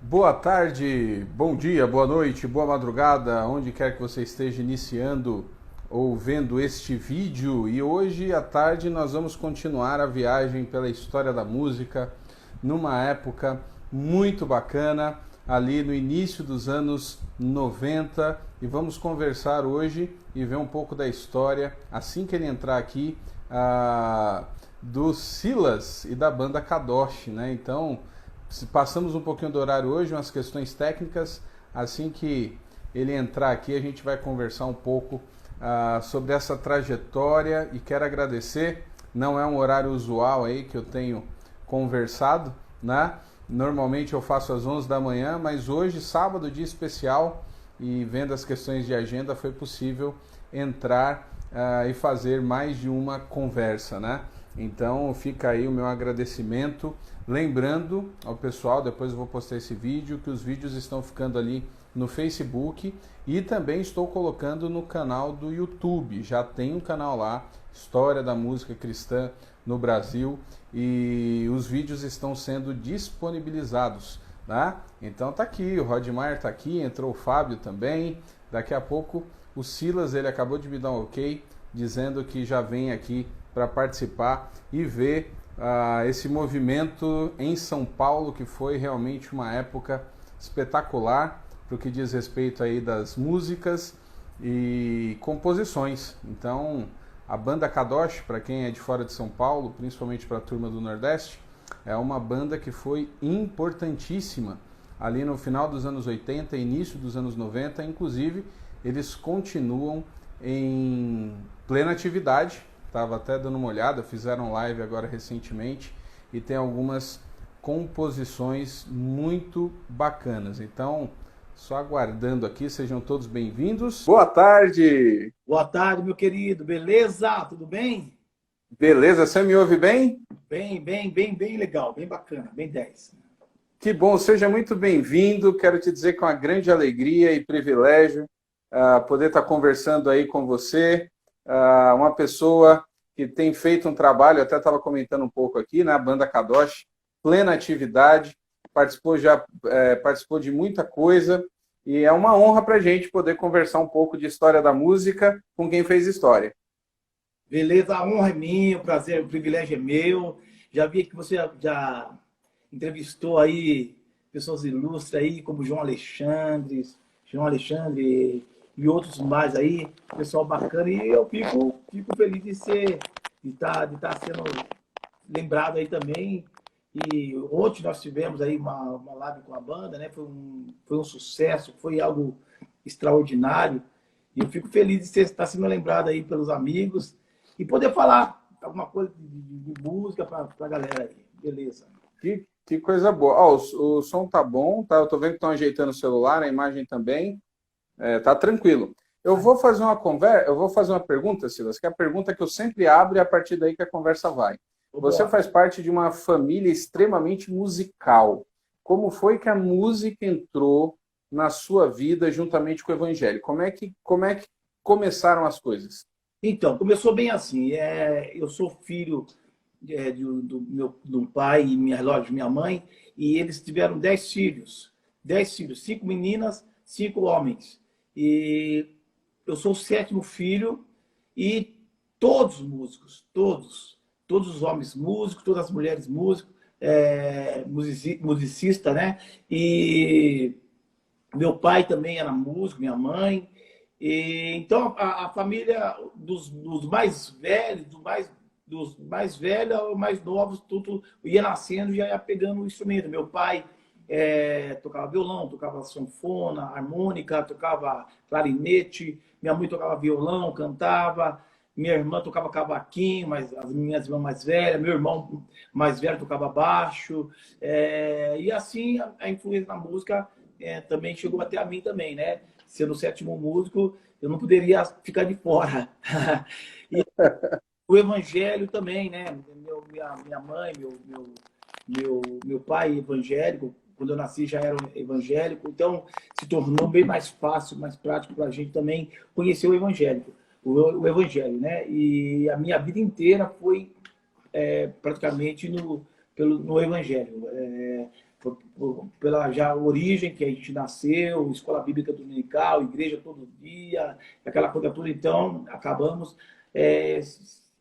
Boa tarde, bom dia, boa noite, boa madrugada, onde quer que você esteja iniciando ou vendo este vídeo. E hoje à tarde nós vamos continuar a viagem pela história da música, numa época muito bacana, ali no início dos anos 90, e vamos conversar hoje e ver um pouco da história, assim que ele entrar aqui, do Silas e da banda Kadosh, né? Então, passamos um pouquinho do horário hoje, umas questões técnicas. Assim que ele entrar aqui, a gente vai conversar um pouco sobre essa trajetória, e quero agradecer. Não é um horário usual aí que eu tenho conversado, né? Normalmente eu faço às 11 da manhã, mas hoje, sábado, dia especial, e vendo as questões de agenda, foi possível entrar e fazer mais de uma conversa, né? Então fica aí o meu agradecimento. Lembrando ao pessoal, depois eu vou postar esse vídeo, que os vídeos estão ficando ali no Facebook e também estou colocando no canal do YouTube. Já tem um canal lá, História da Música Cristã no Brasil, e os vídeos estão sendo disponibilizados, né? Então tá aqui, o Rodmar tá aqui, entrou o Fábio também. Daqui a pouco o Silas, ele acabou de me dar um ok, dizendo que já vem aqui para participar e ver esse movimento em São Paulo, que foi realmente uma época espetacular para o que diz respeito aí das músicas e composições. Então, a banda Kadosh, para quem é de fora de São Paulo, principalmente para a turma do Nordeste, é uma banda que foi importantíssima ali no final dos anos 80, início dos anos 90, inclusive eles continuam em plena atividade. Estava até dando uma olhada, fizeram live agora recentemente e tem algumas composições muito bacanas. Então, só aguardando aqui, sejam todos bem-vindos. Boa tarde! Boa tarde, meu querido. Beleza? Tudo bem? Beleza, você me ouve bem? Bem legal, bem bacana, bem 10. Que bom, seja muito bem-vindo. Quero te dizer que é uma grande alegria e privilégio poder estar conversando aí com você, uma pessoa que tem feito um trabalho, até estava comentando um pouco aqui, né? A banda Kadosh, plena atividade, participou de muita coisa, e é uma honra para a gente poder conversar um pouco de história da música com quem fez história. Beleza, a honra é minha, o prazer, o privilégio é meu. Já vi que você já entrevistou aí pessoas ilustres aí, como João Alexandre e outros mais aí, pessoal bacana. E eu fico feliz de estar sendo lembrado aí também. E ontem nós tivemos aí uma live com a banda, né? Foi um sucesso, foi algo extraordinário. E eu fico feliz de estar sendo lembrado aí pelos amigos e poder falar alguma coisa de música para a galera aí. Beleza. Que coisa boa. Ó, o som tá bom, tá? Eu tô vendo que estão ajeitando o celular, a imagem também. Tá tranquilo. Eu vou fazer uma pergunta, Silas, que é a pergunta que eu sempre abro, e a partir daí que a conversa vai. Você Vambora. faz parte de uma família extremamente musical. Como foi que a música entrou na sua vida juntamente com o evangelho? Como é que começaram as coisas? Então, começou bem assim. Eu sou filho do pai e lógico, minha mãe, e eles tiveram 10 filhos. 10 filhos, 5 meninas, 5 homens. E eu sou o sétimo filho e todos músicos, todos os homens músicos, todas as mulheres músicos, musicista, né? E meu pai também era músico, minha mãe. Então, a família dos mais velhos, dos mais velhos aos mais novos, tudo ia nascendo e já ia pegando o instrumento. Meu pai tocava violão, tocava sanfona, harmônica, tocava clarinete. Minha mãe tocava violão, cantava. Minha irmã tocava cavaquinho, mas as minhas irmãs mais velhas. Meu irmão mais velho tocava baixo. E assim, a influência na música também chegou até a mim também, né? Sendo o sétimo músico, eu não poderia ficar de fora. E o evangelho também, né? Minha mãe, meu pai evangélico, quando eu nasci já era evangélico, então se tornou bem mais fácil, mais prático para a gente também conhecer o evangelho, né? E a minha vida inteira foi praticamente no evangelho. pela já origem que a gente nasceu, escola bíblica dominical, igreja todo dia, aquela coisa toda. Então, acabamos é,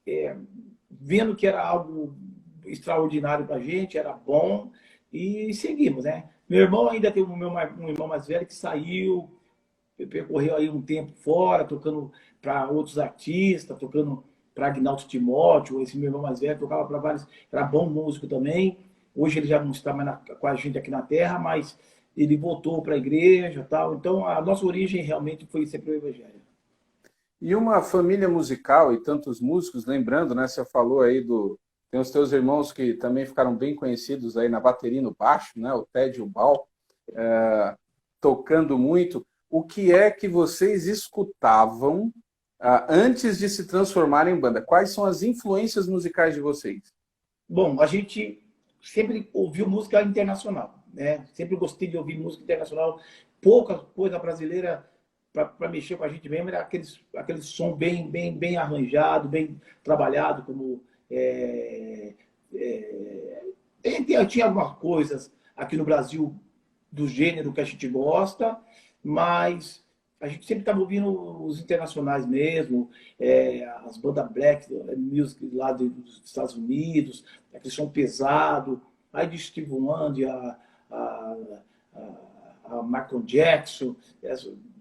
é, vendo que era algo extraordinário para a gente, era bom, e seguimos, né? Meu irmão ainda tem um irmão mais velho que saiu, percorreu aí um tempo fora, tocando para outros artistas, tocando para Agnaldo Timóteo, esse meu irmão mais velho, tocava para vários, era bom músico também. Hoje ele já não está mais com a gente aqui na Terra, mas ele voltou para a igreja e tal. Então, a nossa origem realmente foi sempre o Evangelho. E uma família musical e tantos músicos, lembrando, né? Você falou aí tem os teus irmãos que também ficaram bem conhecidos aí na bateria e no baixo, né? O Ted e o Bal, tocando muito. O que é que vocês escutavam antes de se transformar em banda? Quais são as influências musicais de vocês? Bom, a gente sempre ouviu música internacional, né? Sempre gostei de ouvir música internacional. Pouca coisa brasileira para mexer com a gente mesmo era aquele som bem arranjado, bem trabalhado, como tinha algumas coisas aqui no Brasil do gênero que a gente gosta, mas a gente sempre estava ouvindo os internacionais mesmo, as bandas black music lá dos Estados Unidos, aquele som pesado, aí de Steve Wonder, a Michael Jackson,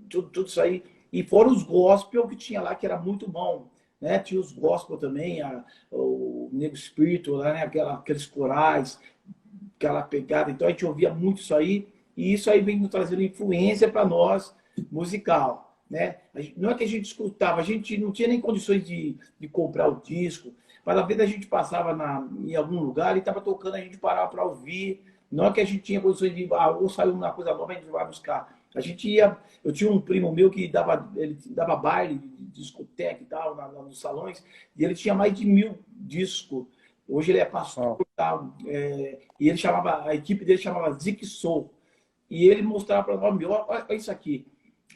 tudo isso aí. E fora os gospel que tinha lá, que era muito bom. Né? Tinha os gospel também, o Negro Espírito, né? Aqueles corais, aquela pegada. Então a gente ouvia muito isso aí, e isso aí vem nos trazendo influência para nós, musical. Né? Não é que a gente escutava, a gente não tinha nem condições de comprar o disco, mas às vezes a gente passava em algum lugar e estava tocando, a gente parava para ouvir. Não é que a gente tinha condições de, ou saiu uma coisa nova, a gente vai buscar. A gente ia, eu tinha um primo meu que ele dava baile de discoteca e tal, nos salões, e ele tinha mais de 1000 discos. Hoje ele é pastor e tal, e ele chamava, a equipe dele chamava Zik Soul. E ele mostrava para nós, olha isso aqui.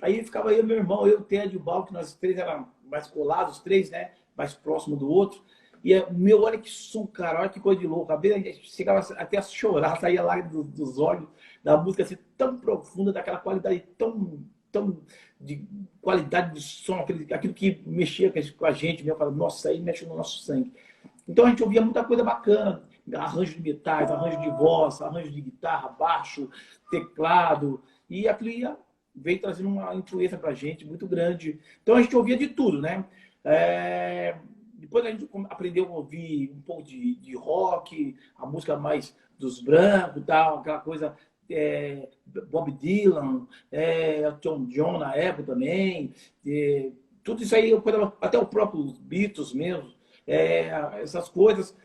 Aí ficava eu, meu irmão, eu, o Ted e o Bal, que nós três éramos mais colados, os três, né? Mais próximos do outro. E meu, olha que som, cara, olha que coisa de louco. A gente chegava até a chorar, saía lá dos olhos da música assim, tão profunda, daquela qualidade tão de qualidade de som, aquilo que mexia com a gente, mesmo, falava, nossa, isso aí mexe no nosso sangue. Então a gente ouvia muita coisa bacana, arranjo de metais, arranjo de voz, arranjo de guitarra, baixo, teclado, e aquilo veio trazendo uma influência pra gente muito grande. Então a gente ouvia de tudo, né? Depois a gente aprendeu a ouvir um pouco de rock, a música mais dos brancos, tal, aquela coisa, Bob Dylan, Elton John na época também, tudo isso aí, até o próprio Beatles mesmo, essas coisas,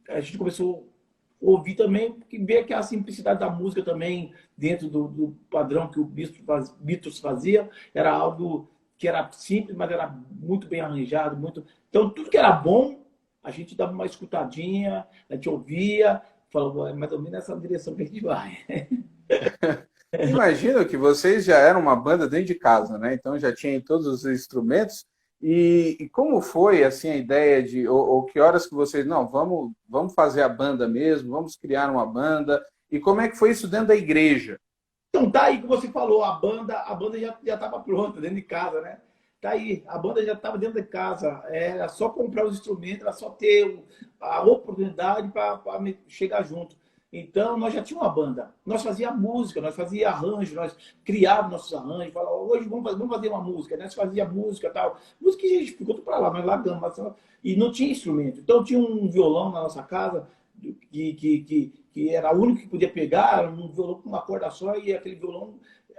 a gente começou a ouvir também, e ver que a simplicidade da música também, dentro do padrão que o Beatles fazia, era algo que era simples, mas era muito bem arranjado, muito. Então, tudo que era bom, a gente dava uma escutadinha, a gente ouvia, falava, mais ou menos nessa direção que a gente vai. Imagino que vocês já eram uma banda dentro de casa, né? Então já tinham todos os instrumentos. E como foi assim a ideia de, ou que horas que vocês, não, vamos fazer a banda mesmo, vamos criar uma banda, e como é que foi isso dentro da igreja? Então tá aí que você falou, a banda já estava pronta dentro de casa, né? Tá aí, a banda já estava dentro de casa, era só comprar os instrumentos, era só ter a oportunidade para chegar junto. Então, nós já tínhamos uma banda, nós fazíamos música, nós fazíamos arranjo, nós criávamos nossos arranjos, falávamos, hoje vamos fazer uma música, né? Nós fazíamos música e tal. Música que a gente ficou tudo para lá, nós largamos, e não tinha instrumento. Então, tinha um violão na nossa casa, que era o único que podia pegar, um violão com uma corda só, e aquele violão,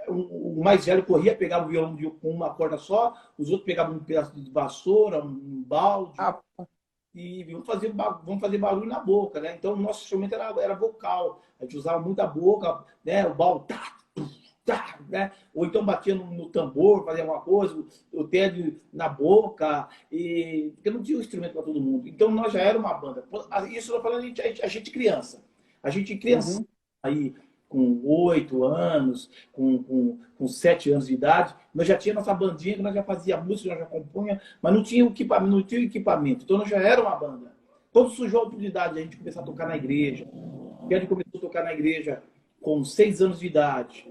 o mais velho corria, pegava o violão com uma corda só, os outros pegavam um pedaço de vassoura, um balde, e vamos fazer barulho na boca, né? Então o nosso instrumento era vocal, a gente usava muito a boca, né? O balde, né? Ou então batia no tambor, fazia alguma coisa, o Ted na boca, porque não tinha um instrumento para todo mundo. Então nós já era uma banda. Isso eu tô falando a gente criança. A gente criança aí com 8 anos, com 7 anos de idade, nós já tinha nossa bandinha, que nós já fazia música, nós já compunha, mas não tinha equipamento. Então nós já era uma banda. Quando surgiu a oportunidade de a gente começar a tocar na igreja, que a gente começou a tocar na igreja com 6 anos de idade,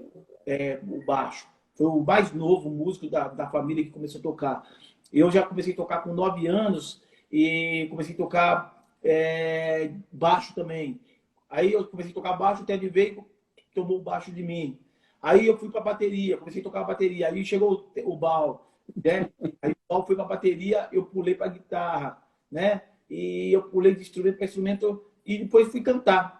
o baixo. Foi o mais novo músico da família que começou a tocar. Eu já comecei a tocar com 9 anos e comecei a tocar baixo também. Aí eu comecei a tocar baixo, o Ted veio e tomou o baixo de mim. Aí eu fui para a bateria, comecei a tocar a bateria. Aí chegou o Bal, né? Aí o Bal foi para a bateria, eu pulei para a guitarra, né? E eu pulei de instrumento para instrumento e depois fui cantar.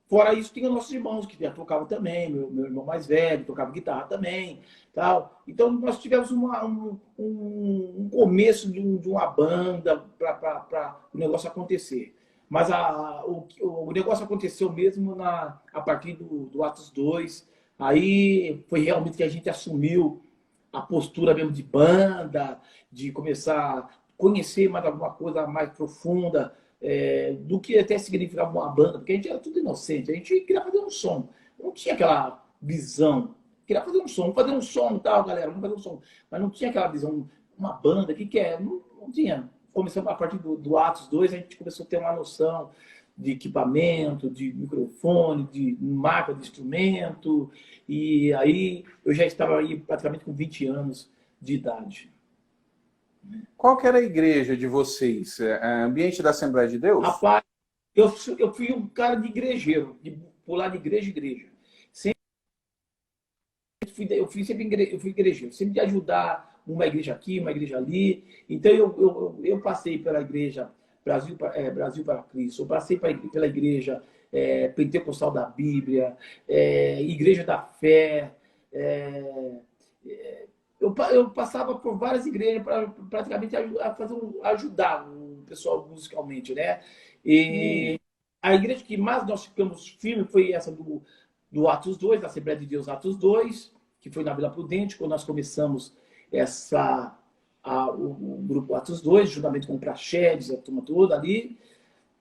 Fora isso, tinha nossos irmãos que já tocavam também, meu irmão mais velho tocava guitarra também, tal. Então nós tivemos um começo de uma banda para o negócio acontecer. Mas o negócio aconteceu mesmo a partir do Atos 2. Aí foi realmente que a gente assumiu a postura mesmo de banda, de começar a conhecer mais alguma coisa mais profunda, do que até significava uma banda, porque a gente era tudo inocente, a gente queria fazer um som, não tinha aquela visão, queria fazer um som, vamos fazer um som, tal, galera, vamos fazer um som, mas não tinha aquela visão, uma banda, o que que é? Não tinha. Começamos a partir do Atos 2, a gente começou a ter uma noção de equipamento, de microfone, de marca de instrumento, e aí eu já estava aí praticamente com 20 anos de idade. Qual que era a igreja de vocês? Ambiente da Assembleia de Deus? Rapaz, eu fui um cara de igrejeiro, de pular de igreja em igreja. Eu fui igrejeiro, sempre de ajudar uma igreja aqui, uma igreja ali. Então eu passei pela igreja Brasil para Cristo, eu passei pela igreja Pentecostal da Bíblia, Igreja da Fé. Eu passava por várias igrejas para praticamente ajudar o pessoal musicalmente, né? E a igreja que mais nós ficamos firmes foi essa do Atos 2, da Assembleia de Deus Atos 2, que foi na Vila Prudente, quando nós começamos o grupo Atos 2, juntamente com o Praxedes, a turma toda ali.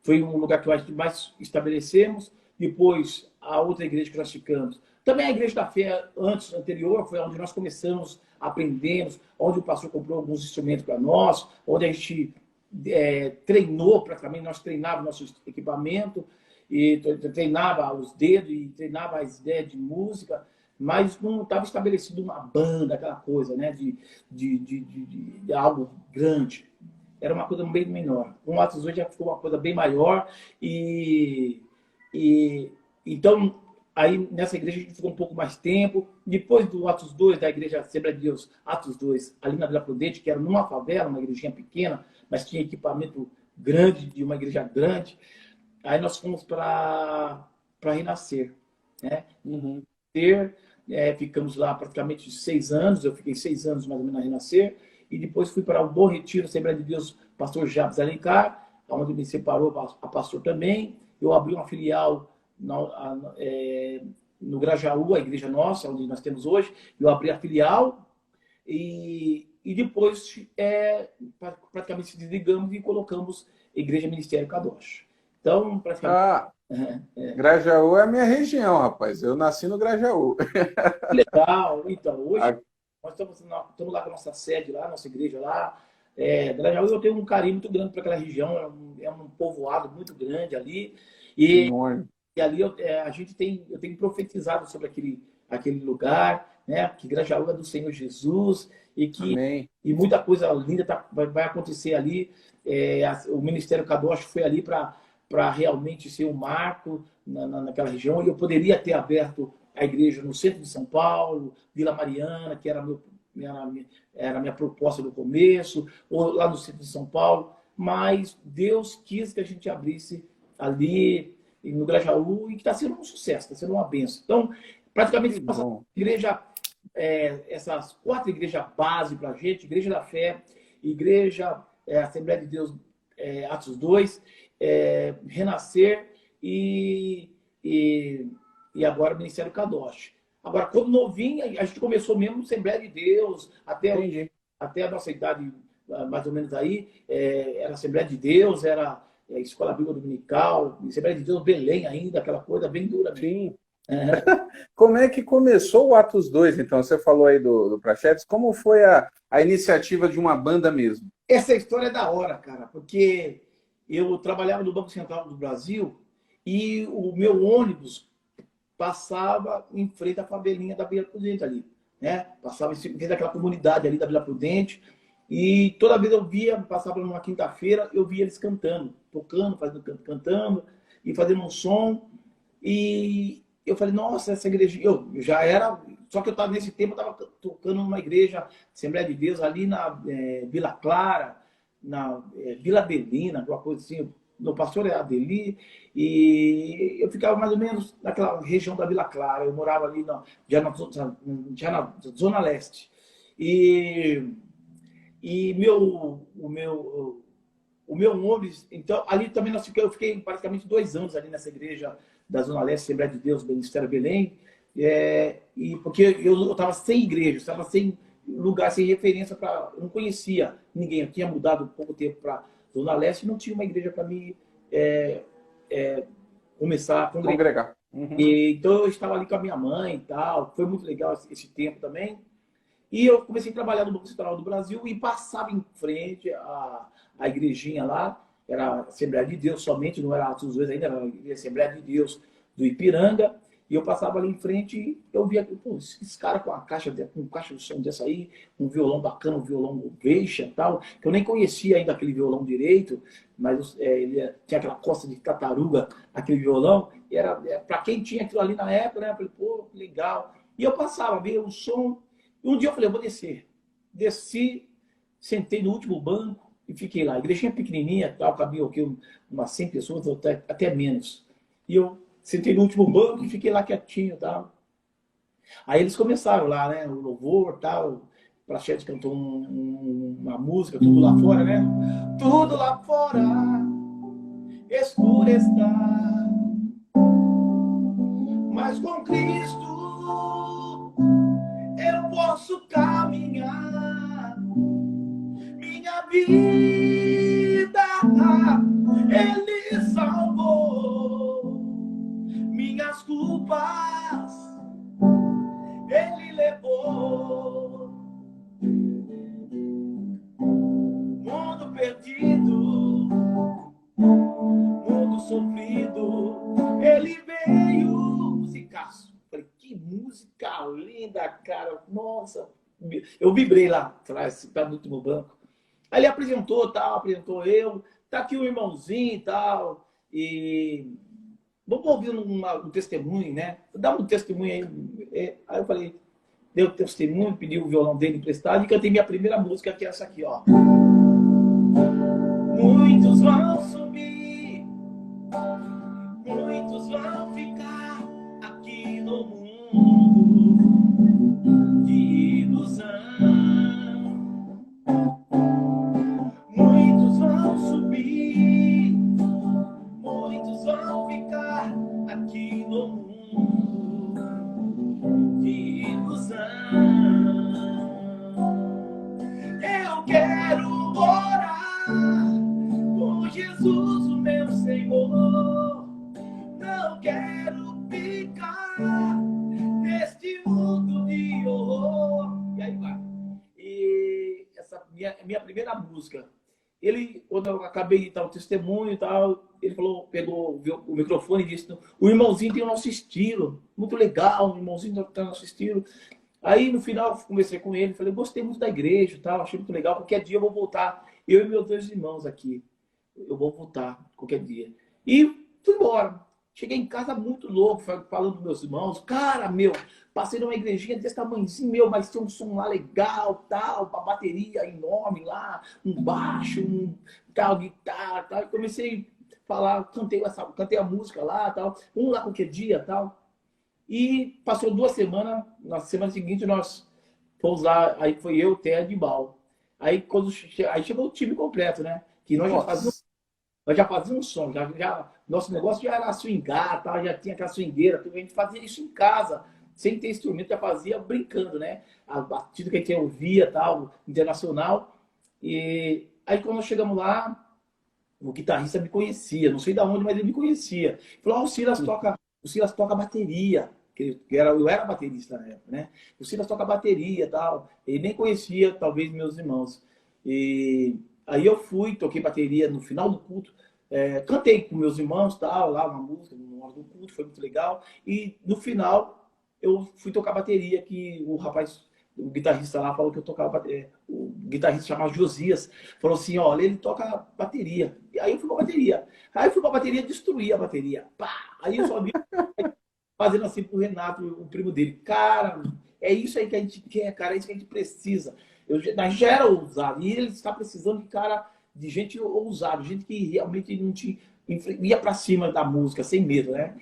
Foi um lugar que nós mais estabelecemos. Depois, a outra igreja que nós ficamos. Também a Igreja da Fé, anterior, foi onde nós começamos, aprendemos, onde o pastor comprou alguns instrumentos para nós, onde a gente treinou, praticamente, nós treinávamos nosso equipamento, e treinava os dedos, e treinava as ideias de música, mas não estava estabelecido uma banda, aquela coisa, né, de algo grande. Era uma coisa bem menor. Com o Atos 2 já ficou uma coisa bem maior, então, aí nessa igreja a gente ficou um pouco mais tempo. Depois do Atos 2, da igreja Assembleia de Deus, Atos 2, ali na Vila Prudente, que era numa favela, uma igrejinha pequena, mas tinha equipamento grande, de uma igreja grande. Aí nós fomos para Renascer, né? Ficamos lá praticamente 6 anos, eu fiquei 6 anos mais ou menos na Renascer, e depois fui para o Bom Retiro, Assembleia de Deus, pastor Jabes Alencar, onde me separou a pastor também. Eu abri uma filial no Grajaú, a igreja nossa, onde nós temos hoje. Eu abri a filial e depois praticamente se desligamos e colocamos Igreja Ministério Kadosh. Então, praticamente... Grajaú é a minha região, rapaz. Eu nasci no Grajaú. Legal. Então, hoje nós estamos lá com a nossa sede lá, nossa igreja lá. Grajaú, eu tenho um carinho muito grande para aquela região. É um povoado muito grande ali. E ali eu tenho profetizado sobre aquele lugar, né? Que Grajaú é do Senhor Jesus e que e muita coisa linda vai acontecer ali. O Ministério Kadosh foi ali para realmente ser um marco naquela região. E eu poderia ter aberto a igreja no centro de São Paulo, Vila Mariana, que era a minha proposta no começo, ou lá no centro de São Paulo, mas Deus quis que a gente abrisse ali no Grajaú, e que está sendo um sucesso, está sendo uma benção. Então, praticamente, nossa igreja, essas 4 igrejas base para a gente: Igreja da Fé, Igreja Assembleia de Deus, Atos 2, Renascer e agora o Ministério Kadosh. Agora, quando novinho, a gente começou mesmo Assembleia de Deus, até a nossa idade, mais ou menos aí, era Assembleia de Deus, era Escola Bíblica Dominical, Assembleia de Deus, Belém ainda, aquela coisa bem dura. Sim. Como é que começou o Atos 2, então? Você falou aí do Praxedes, como foi a iniciativa de uma banda mesmo? Essa história é da hora, cara, porque eu trabalhava no Banco Central do Brasil e o meu ônibus passava em frente à favelinha da Vila Prudente ali, né? Passava em frente daquela comunidade ali da Vila Prudente. E toda vez eu via, passava numa quinta-feira, eu via eles cantando, tocando, cantando e fazendo um som. E eu falei, nossa, essa igreja... Eu já era... Só que eu estava nesse tempo, eu estava tocando numa igreja, Assembleia de Deus, ali na Vila Clara, na Vila Adelina, alguma coisa assim. Meu pastor era Adeli. E eu ficava mais ou menos naquela região da Vila Clara. Eu morava ali já na Zona Leste. E o meu nome, então, ali também eu fiquei praticamente 2 anos ali nessa igreja da Zona Leste, Assembleia de Deus, Ministério Belém, e porque eu estava sem igreja, estava sem lugar, sem referência, eu não conhecia ninguém. Eu tinha mudado pouco tempo para Zona Leste e não tinha uma igreja para me começar a congregar. Uhum. Então eu estava ali com a minha mãe e tal, foi muito legal esse tempo também. E eu comecei a trabalhar no Banco Central do Brasil e passava em frente à igrejinha lá, era a Assembleia de Deus somente, não era Atos dos Reis ainda, era a Assembleia de Deus do Ipiranga. E eu passava ali em frente e eu via, pô, esse cara com um caixa de som dessa aí, um violão bacana, um violão Geisha e tal, que eu nem conhecia ainda aquele violão direito, mas ele tinha aquela costa de tartaruga, aquele violão, e era para quem tinha aquilo ali na época, né? Eu falei, pô, legal. E eu passava, via o som. E um dia eu falei, eu vou descer. Desci, sentei no último banco e fiquei lá. A igrejinha pequenininha, tal, cabia aqui umas 100 pessoas, até menos. E eu sentei no último banco e fiquei lá quietinho, tal. Aí eles começaram lá, né, o louvor, tal. O Prachete cantou uma música, tudo lá fora, né? Tudo lá fora, escuro está, mas com Cristo eu posso caminhar. Minha vida Ele salvou, minhas culpas Ele levou. Mundo perdido, mundo sofrido, Ele veio. Musicaço. Falei, que música linda, cara. Nossa, eu vibrei lá atrás, tá no último banco. Aí ele apresentou, tal, apresentou eu. Tá aqui o irmãozinho e tal. E vamos ouvir um testemunho, né? Dá um testemunho aí. Aí eu falei, deu testemunho, pedi o violão dele emprestado e cantei minha primeira música, que é essa aqui, ó. Muitos vão subir, muitos vão ficar aqui no mundo de ilusão. Muitos vão subir, muitos vão ficar aqui no mundo de ilusão. Eu quero orar com Jesus, o meu Senhor. Não quero ficar neste mundo de horror. E aí vai. E essa minha primeira música. Ele, quando eu acabei de dar o testemunho e tal, ele falou, pegou o microfone e disse, o irmãozinho tem o nosso estilo, muito legal, o irmãozinho tem o nosso estilo. Aí, no final, eu conversei com ele, falei, gostei muito da igreja e tal, achei muito legal, qualquer dia eu vou voltar, eu e meus 2 irmãos aqui, eu vou voltar qualquer dia. E fui embora. Cheguei em casa muito louco, falando dos meus irmãos, cara, meu, passei numa igrejinha desse tamanhozinho, meu, mas tem um som lá legal, tal, uma bateria enorme lá, um baixo, tal, guitarra, tal. E comecei a falar, cantei a música lá, tal, vamos lá qualquer dia, tal. E passou 2 semanas, na semana seguinte nós fomos lá, aí foi eu, Ted e Bal. Aí chegou o time completo, né? Que nós já fazíamos som, nosso negócio já era swingar, tá? Já tinha aquela swingueira, a gente fazia isso em casa, sem ter instrumento, já fazia brincando, né? A batida que a gente ouvia, tal, internacional. E aí quando nós chegamos lá, o guitarrista me conhecia, não sei de onde, mas ele me conhecia. Ele falou, o Silas toca bateria, eu era baterista na época, né? O Silas toca bateria, tal. Ele nem conhecia, talvez, meus irmãos. E aí eu fui, toquei bateria no final do culto. Cantei com meus irmãos, tal, lá uma música, no hora do culto, foi muito legal. E no final eu fui tocar bateria, que o rapaz, o guitarrista lá falou que eu tocava bateria. O guitarrista chamado Josias falou assim, olha, ele toca bateria. E aí eu fui pra bateria. Aí eu fui pra bateria, destruí a bateria. Pá! Aí eu só vi fazendo assim pro Renato, o primo dele. Cara, é isso aí que a gente quer, cara, é isso que a gente precisa. A gente já era ousado, e ele está precisando de cara, de gente ousada, gente que realmente não tinha, ia para cima da música, sem medo, né?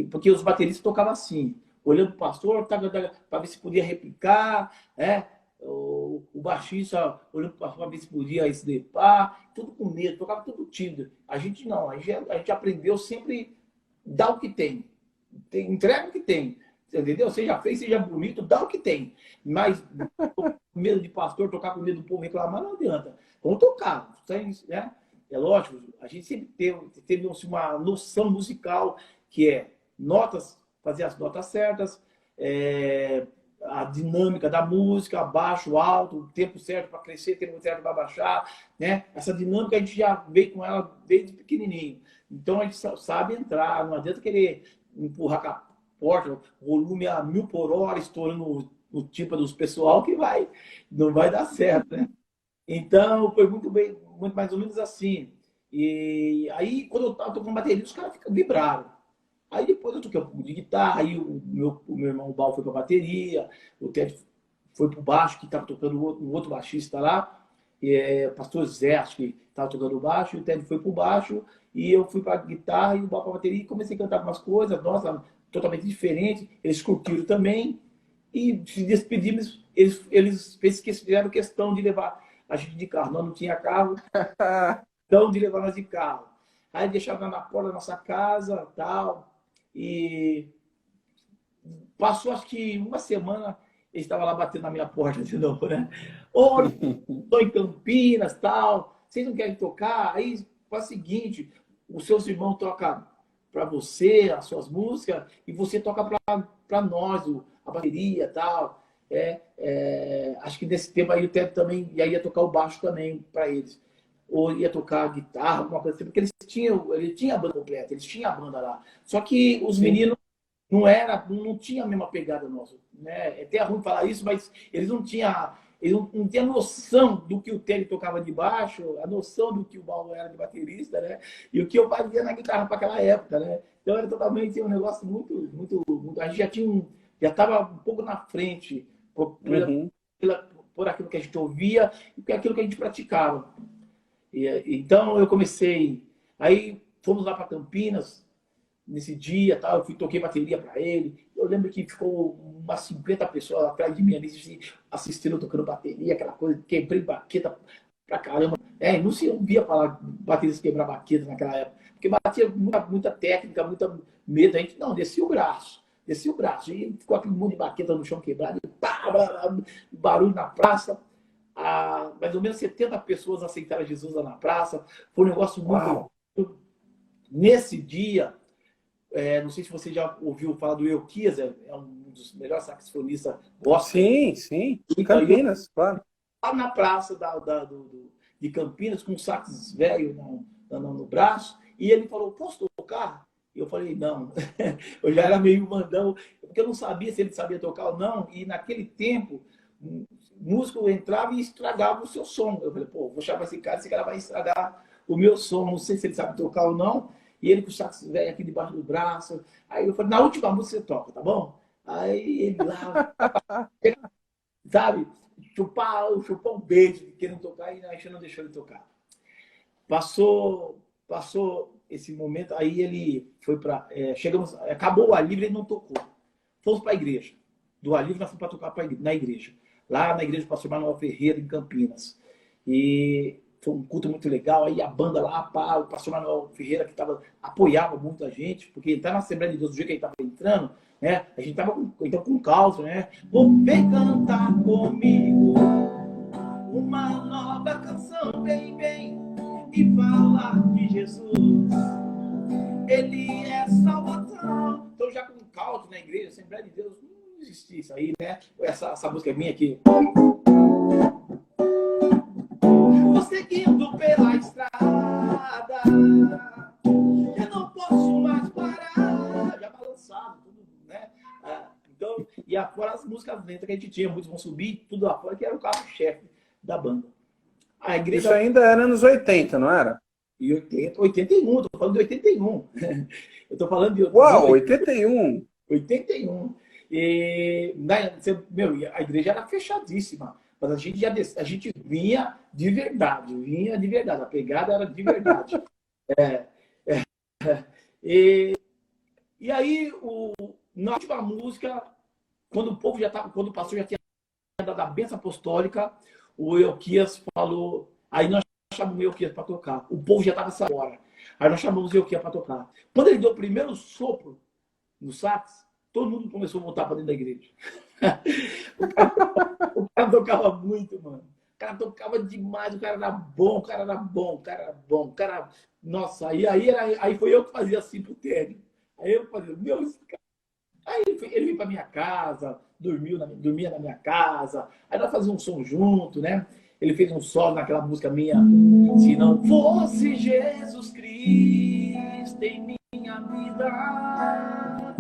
Porque os bateristas tocavam assim, olhando para o pastor, para ver se podia replicar, né? O baixista olhando para o pastor para ver se podia esdepar, tudo com medo, tocava tudo tímido. A gente não, a gente aprendeu sempre dar o que tem. Entrega o que tem. Entendeu? Seja feio, seja bonito, dá o que tem. Mas com medo de pastor, tocar com medo do povo reclamar, não adianta. Vamos tocar. Né? É lógico, a gente sempre teve uma noção musical que é notas, fazer as notas certas, a dinâmica da música, baixo, alto, o tempo certo para crescer, o tempo certo para baixar. Né? Essa dinâmica a gente já veio com ela desde pequenininho. Então a gente sabe entrar, não adianta querer empurrar com a porta, volume a 1000 por hora, estourando no tímpano dos pessoal, que não vai dar certo, né? Então, foi muito mais ou menos assim. E aí, quando eu estava tocando bateria, os caras vibraram. Aí depois eu toquei um pouco de guitarra, aí o meu irmão Bal foi para bateria, o Ted foi para o baixo, que estava tocando um outro baixista lá, o pastor Zé, acho que estava tocando baixo, e o Ted foi para o baixo, e eu fui para a guitarra e o Bal para a bateria, e comecei a cantar algumas coisas, nossa, totalmente diferente, eles curtiram também, e se despedimos, eles fizeram questão de levar a gente de carro, nós não tinha carro, então de levar nós de carro. Aí deixava na porta da nossa casa, tal, e passou acho que uma semana, ele estava lá batendo na minha porta de novo, né? Olha, estou em Campinas, tal, vocês não querem tocar? Aí faz o seguinte, os seus irmãos tocam para você as suas músicas e você toca para nós a bateria, tal. Acho que nesse tempo aí o Ted também ia tocar o baixo também para eles. Ou ia tocar guitarra, alguma coisa assim, porque ele tinha a banda completa, eles tinham a banda lá. Só que os meninos não tinham a mesma pegada nossa. Né? É até ruim falar isso, mas eles não tinham noção do que o Ted tocava de baixo, a noção do que o Paulo era de baterista, né? E o que eu fazia na guitarra para aquela época, né? Então era totalmente um negócio muito a gente já estava um pouco na frente por aquilo que a gente ouvia e por aquilo que a gente praticava. Então eu comecei, aí fomos lá para Campinas nesse dia, tal, eu toquei bateria para ele. Eu lembro que ficou umas 50 pessoas atrás de mim ali assistindo, tocando bateria, aquela coisa, quebrei baqueta pra caramba. Não se ouvia falar baterista quebrar baqueta naquela época, porque batia muita técnica, muita medo. A gente não, descia o braço, e ficou aquele monte de baqueta no chão quebrado, e pá, barulho na praça. Mais ou menos 70 pessoas aceitaram Jesus lá na praça. Foi um negócio muito. Nesse dia, não sei se você já ouviu falar do Euquias, é um dos melhores saxofonistas gospel. Sim. Campinas, claro. Lá na praça de Campinas, com um sax velho no braço, e ele falou, posso tocar? E eu falei, não. Eu já era meio mandão, porque eu não sabia se ele sabia tocar ou não, e naquele tempo músico entrava e estragava o seu som. Eu falei, vou chamar esse cara vai estragar o meu som, não sei se ele sabe tocar ou não. E ele com o sax velho aqui debaixo do braço. Aí eu falei, na última música você toca, tá bom? Aí ele lá, sabe, chupar um beijo, querendo tocar, e a gente não deixou ele tocar. Passou esse momento, aí ele foi para... acabou o ar livre, ele não tocou. Fomos para a igreja. Do ar livre nós fomos para tocar na igreja. Lá na igreja do pastor Manuel Ferreira, em Campinas. E foi um culto muito legal. Aí a banda lá, o pastor Manuel Ferreira, que apoiava muito a gente, porque entrar na Assembleia de Deus do jeito que a gente estava entrando, né? A gente estava com causa, né? Vem cantar comigo uma nova canção, bem, e falar de Jesus. Ele é salvação. Então já com causa na igreja, Assembleia de Deus, não existia isso aí, né? Essa música é minha aqui. Vou seguindo pela estrada, bagunçado, tudo, né? Então, e fora as músicas lentas que a gente tinha, muitos vão subir, tudo lá fora, que era o carro-chefe da banda. A Isso igreja... ainda era anos 80, não era? E 81, estou falando de 81. Eu estou falando de Uau, 81. 81. Meu, a igreja era fechadíssima, mas a gente, a gente vinha de verdade, a pegada era de verdade. E aí, na última música, quando o povo já estava, quando o pastor já tinha dado a bênção apostólica, o Euquias falou, aí nós chamamos o Euquias para tocar. O povo já estava saindo fora. Aí nós chamamos o Euquias para tocar. Quando ele deu o primeiro sopro no sax, todo mundo começou a voltar para dentro da igreja. O cara tocava muito, mano. O cara tocava demais, o cara era bom, Nossa, aí foi eu que fazia assim pro Tênis. Aí eu fazia, meu, esse cara. Aí ele veio pra minha casa, dormia na minha casa. Aí nós fazíamos um som junto, né? Ele fez um solo naquela música minha. Se não fosse Jesus Cristo em minha vida,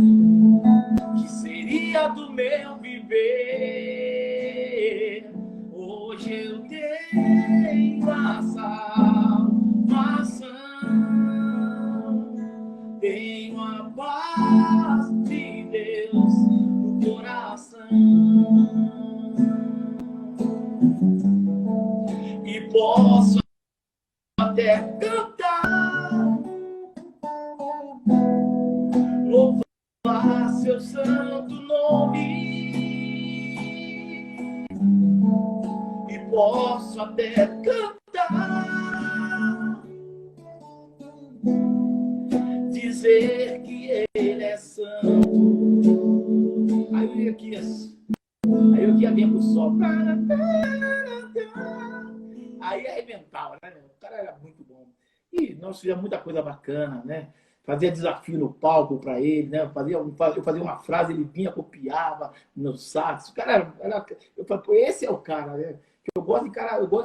que seria do meu viver? Hoje eu tenho a salvação, tenho a paz de Deus no coração e posso até cantar, louvar seu santo nome, e posso até cantar, dizer que ele é santo. Aí eu aqui vinha pro sol. Aí arrebentava, né? O cara era muito bom. E nós fizemos muita coisa bacana, né? Fazia desafio no palco para ele, né? Eu fazia uma frase, ele vinha, copiava no sax. O cara eu falei, pô, esse é o cara, né? Eu gosto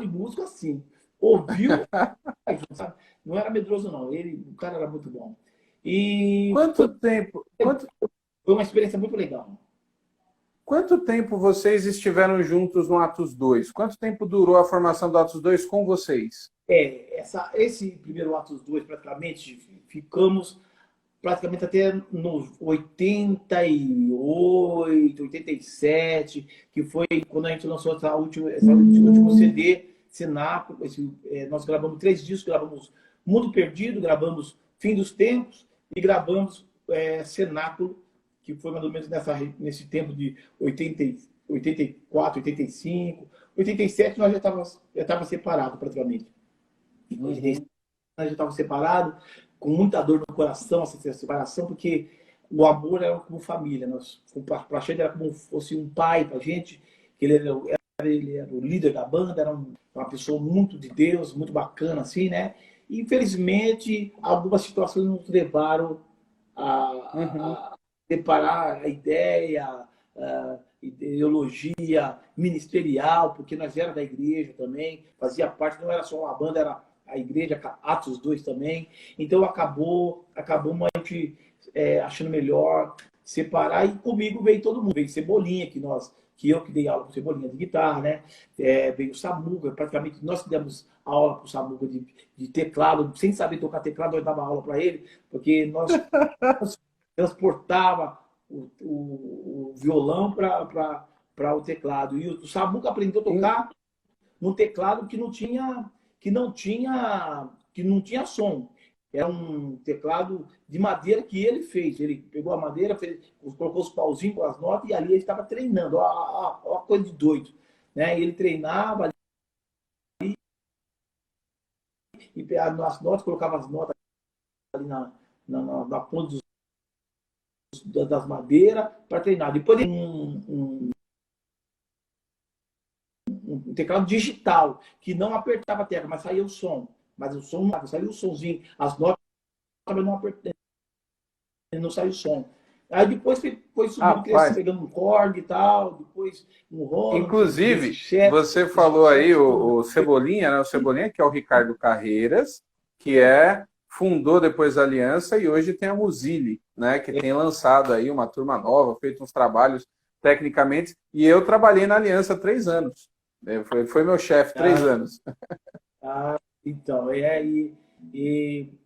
de músico assim. Ouviu, sabe? Não era medroso, não. O cara era muito bom. E foi uma experiência muito legal. Quanto tempo vocês estiveram juntos no Atos 2? Quanto tempo durou a formação do Atos 2 com vocês? Esse primeiro Atos 2, ficamos praticamente até nos 88, 87, que foi quando a gente lançou esse último CD, Cenáculo. Nós gravamos 3 discos, gravamos Mundo Perdido, gravamos Fim dos Tempos e gravamos Cenáculo, que foi mais ou menos nesse tempo de 84, 85, 87 nós já estava separado praticamente. Em 87 nós já estava separado, com muita dor no coração essa separação, porque o amor era como família. Para a gente era como se fosse um pai para a gente, que ele era o líder da banda, era uma pessoa muito de Deus, muito bacana, assim, né? E, infelizmente, algumas situações nos levaram a separar a ideia, a ideologia ministerial, porque nós éramos da igreja também, fazia parte, não era só uma banda, era a igreja, Atos 2 também. Então acabou a gente achando melhor separar, e comigo veio todo mundo, veio Cebolinha, que eu que dei aula com Cebolinha de guitarra, né? Veio o Samuca, praticamente nós que demos aula para o Samuca de teclado, sem saber tocar teclado, nós dava aula para ele, porque nós transportava o violão para o teclado. E o Samuca aprendeu a tocar num teclado que não tinha som. Era um teclado de madeira que ele fez. Ele pegou a madeira, colocou os pauzinhos com as notas e ali ele estava treinando. Ó, a coisa de doido. Né? Ele treinava ali e pegava as notas, colocava as notas ali na ponta das madeiras para treinar. Depois um teclado digital, que não apertava a tecla, mas saía o som. Mas o som não saía o somzinho. As notas não apertando, não saía o som. Aí depois foi subindo, crescendo, pegando um Korg e tal, depois um Roland. Inclusive, você falou aí o Cebolinha, né? O Cebolinha, que é o Ricardo Carreiras, que é fundou depois a Aliança e hoje tem a Muzile, né, que tem lançado aí uma turma nova, feito uns trabalhos tecnicamente, e eu trabalhei na Aliança há 3 anos. Foi meu chefe, 3 anos. Então, e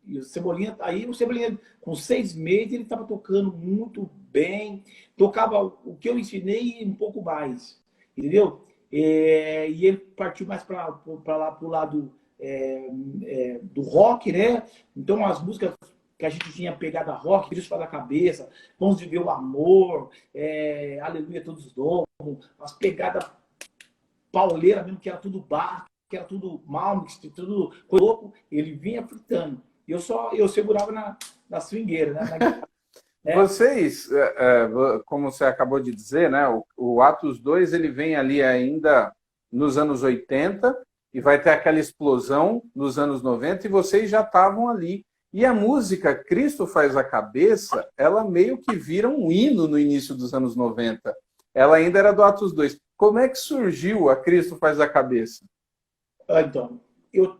o Cebolinha, aí o Cebolinha, com 6 meses, ele estava tocando muito bem, tocava o que eu ensinei e um pouco mais, entendeu? E ele partiu mais para lá, para o lado do rock, né? Então, as músicas que a gente tinha pegada rock, Cristo faz a cabeça, Vamos Viver o Amor, Aleluia Todos os Dons, as pegadas pauleiras mesmo, que era tudo bar, que era tudo mal, tudo louco, ele vinha fritando. E eu segurava na swingueira, né? Vocês, como você acabou de dizer, né, o Atos 2 ele vem ali ainda nos anos 80 e vai ter aquela explosão nos anos 90 e vocês já estavam ali. E a música Cristo Faz a Cabeça, ela meio que vira um hino no início dos anos 90. Ela ainda era do Atos 2. Como é que surgiu a Cristo Faz a Cabeça? Então, eu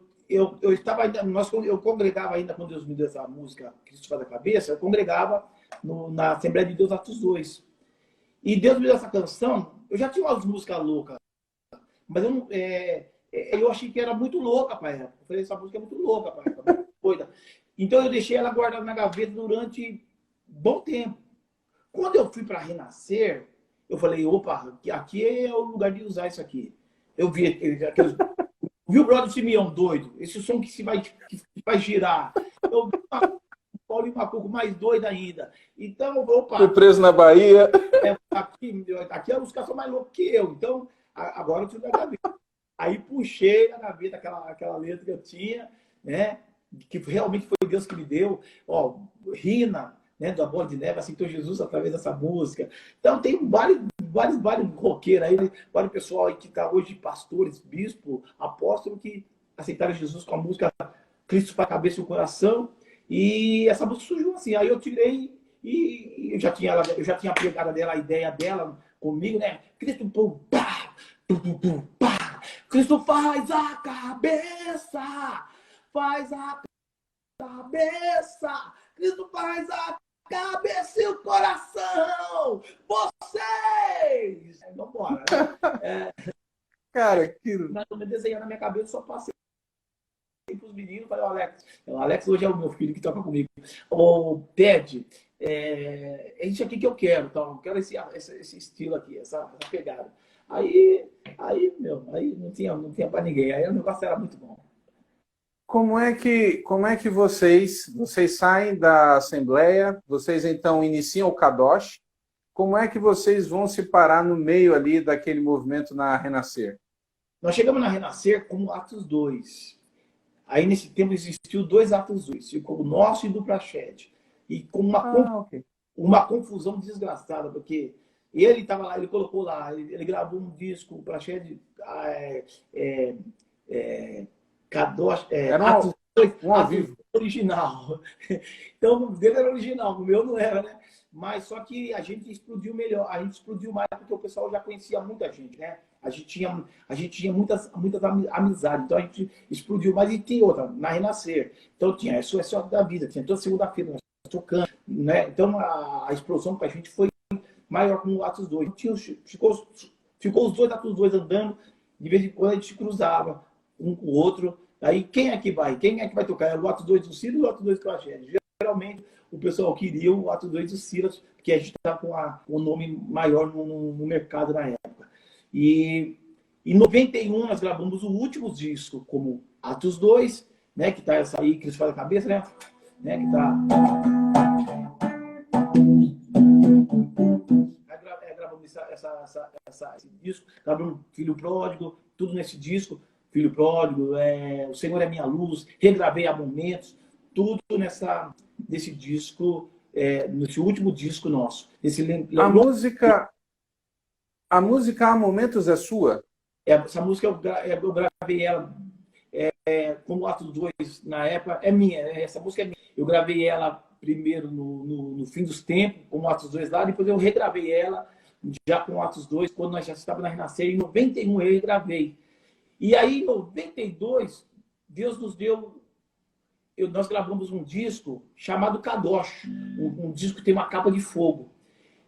estava ainda, eu congregava ainda quando Deus me deu essa música Cristo Faz a Cabeça, eu congregava na Assembleia de Deus Atos 2. E Deus me deu essa canção, eu já tinha umas músicas loucas, mas eu achei que era muito louca para ela. Eu falei, essa música é muito louca para ela, muito doida. Então eu deixei ela guardada na gaveta durante bom tempo. Quando eu fui para Renascer, eu falei, opa, aqui é o lugar de usar isso aqui. Eu vi aqueles... Viu o brother Simeão doido? Esse som que vai girar. Eu vi o Paulinho Macuco mais doido ainda. Então, opa. Fui preso na Bahia. Aqui os caras são mais loucos que eu. Então, agora eu tiro da gaveta. Aí puxei da gaveta aquela letra que eu tinha, né? Que realmente foi Deus que me deu. Ó, Rina, né? Da Bola de Neve, aceitou Jesus através dessa música. Então, tem vários roqueiros aí, vários pessoal aí que está hoje, pastores, bispo, apóstolo, que aceitaram Jesus com a música Cristo para a Cabeça e o Coração. E essa música surgiu assim. Aí eu tirei e eu já tinha a pegada dela, a ideia dela comigo, né? Cristo, pum, pá, pum, pum, pum, pá. Cristo faz a cabeça, faz a cabeça, Cristo faz a cabeça e o coração, vocês! Então, bora, né? Cara, que... Mais ou menos desenhando na minha cabeça, só passei para os meninos, falei, o Alex hoje é o meu filho que toca comigo. O Ted, é isso aqui que eu quero, então, eu quero esse estilo aqui, essa pegada. Aí não tinha para ninguém, aí o negócio era muito bom. Como é que vocês saem da Assembleia, vocês então iniciam o Kadosh, como é que vocês vão se parar no meio ali daquele movimento na Renascer? Nós chegamos na Renascer como Atos 2. Aí nesse tempo existiu 2 Atos 2, ficou o nosso e do Prachete. E com uma confusão desgraçada, porque ele estava lá, ele colocou lá, ele gravou um disco, o Prachete... Kadosh, Era um ao vivo. Original. Então, o dele era original, o meu não era, né? Mas só que a gente explodiu melhor, a gente explodiu mais porque o pessoal já conhecia muita gente, né? A gente tinha muitas amizades, então a gente explodiu mais. E tinha outra, na Renascer. Então tinha SOS da Vida, tinha toda segunda-feira nós tocando, né? Então a explosão para a gente foi maior com o Atos 2. Ficou os 2 Atos 2 andando, de vez em quando a gente se cruzava um com o outro. Aí quem é que vai? Quem é que vai tocar? É o Atos 2 do Silas ou o Atos 2 do Prachete? Geralmente o pessoal queria o Atos 2 do Silas, porque a gente estava com o nome maior no mercado na época. E em 91 nós gravamos o último disco como Atos 2, né, que tá essa aí, Cristo Faz a Cabeça, né? Que tá... Gravamos esse disco, gravamos Filho Pródigo, tudo nesse disco. Filho Pródigo, O Senhor é Minha Luz, regravei há momentos, tudo nesse disco, nesse último disco nosso. A música Há Momentos é sua? Essa música eu gravei ela como Atos 2 na época, é minha, essa música é minha. Eu gravei ela primeiro no fim dos tempos, como Atos 2 lá, depois eu regravei ela já com Atos 2, quando nós já estávamos na Renascer, em 91 eu regravei. E aí, em 92, Deus nos deu nós gravamos um disco chamado Kadosh, um disco que tem uma capa de fogo.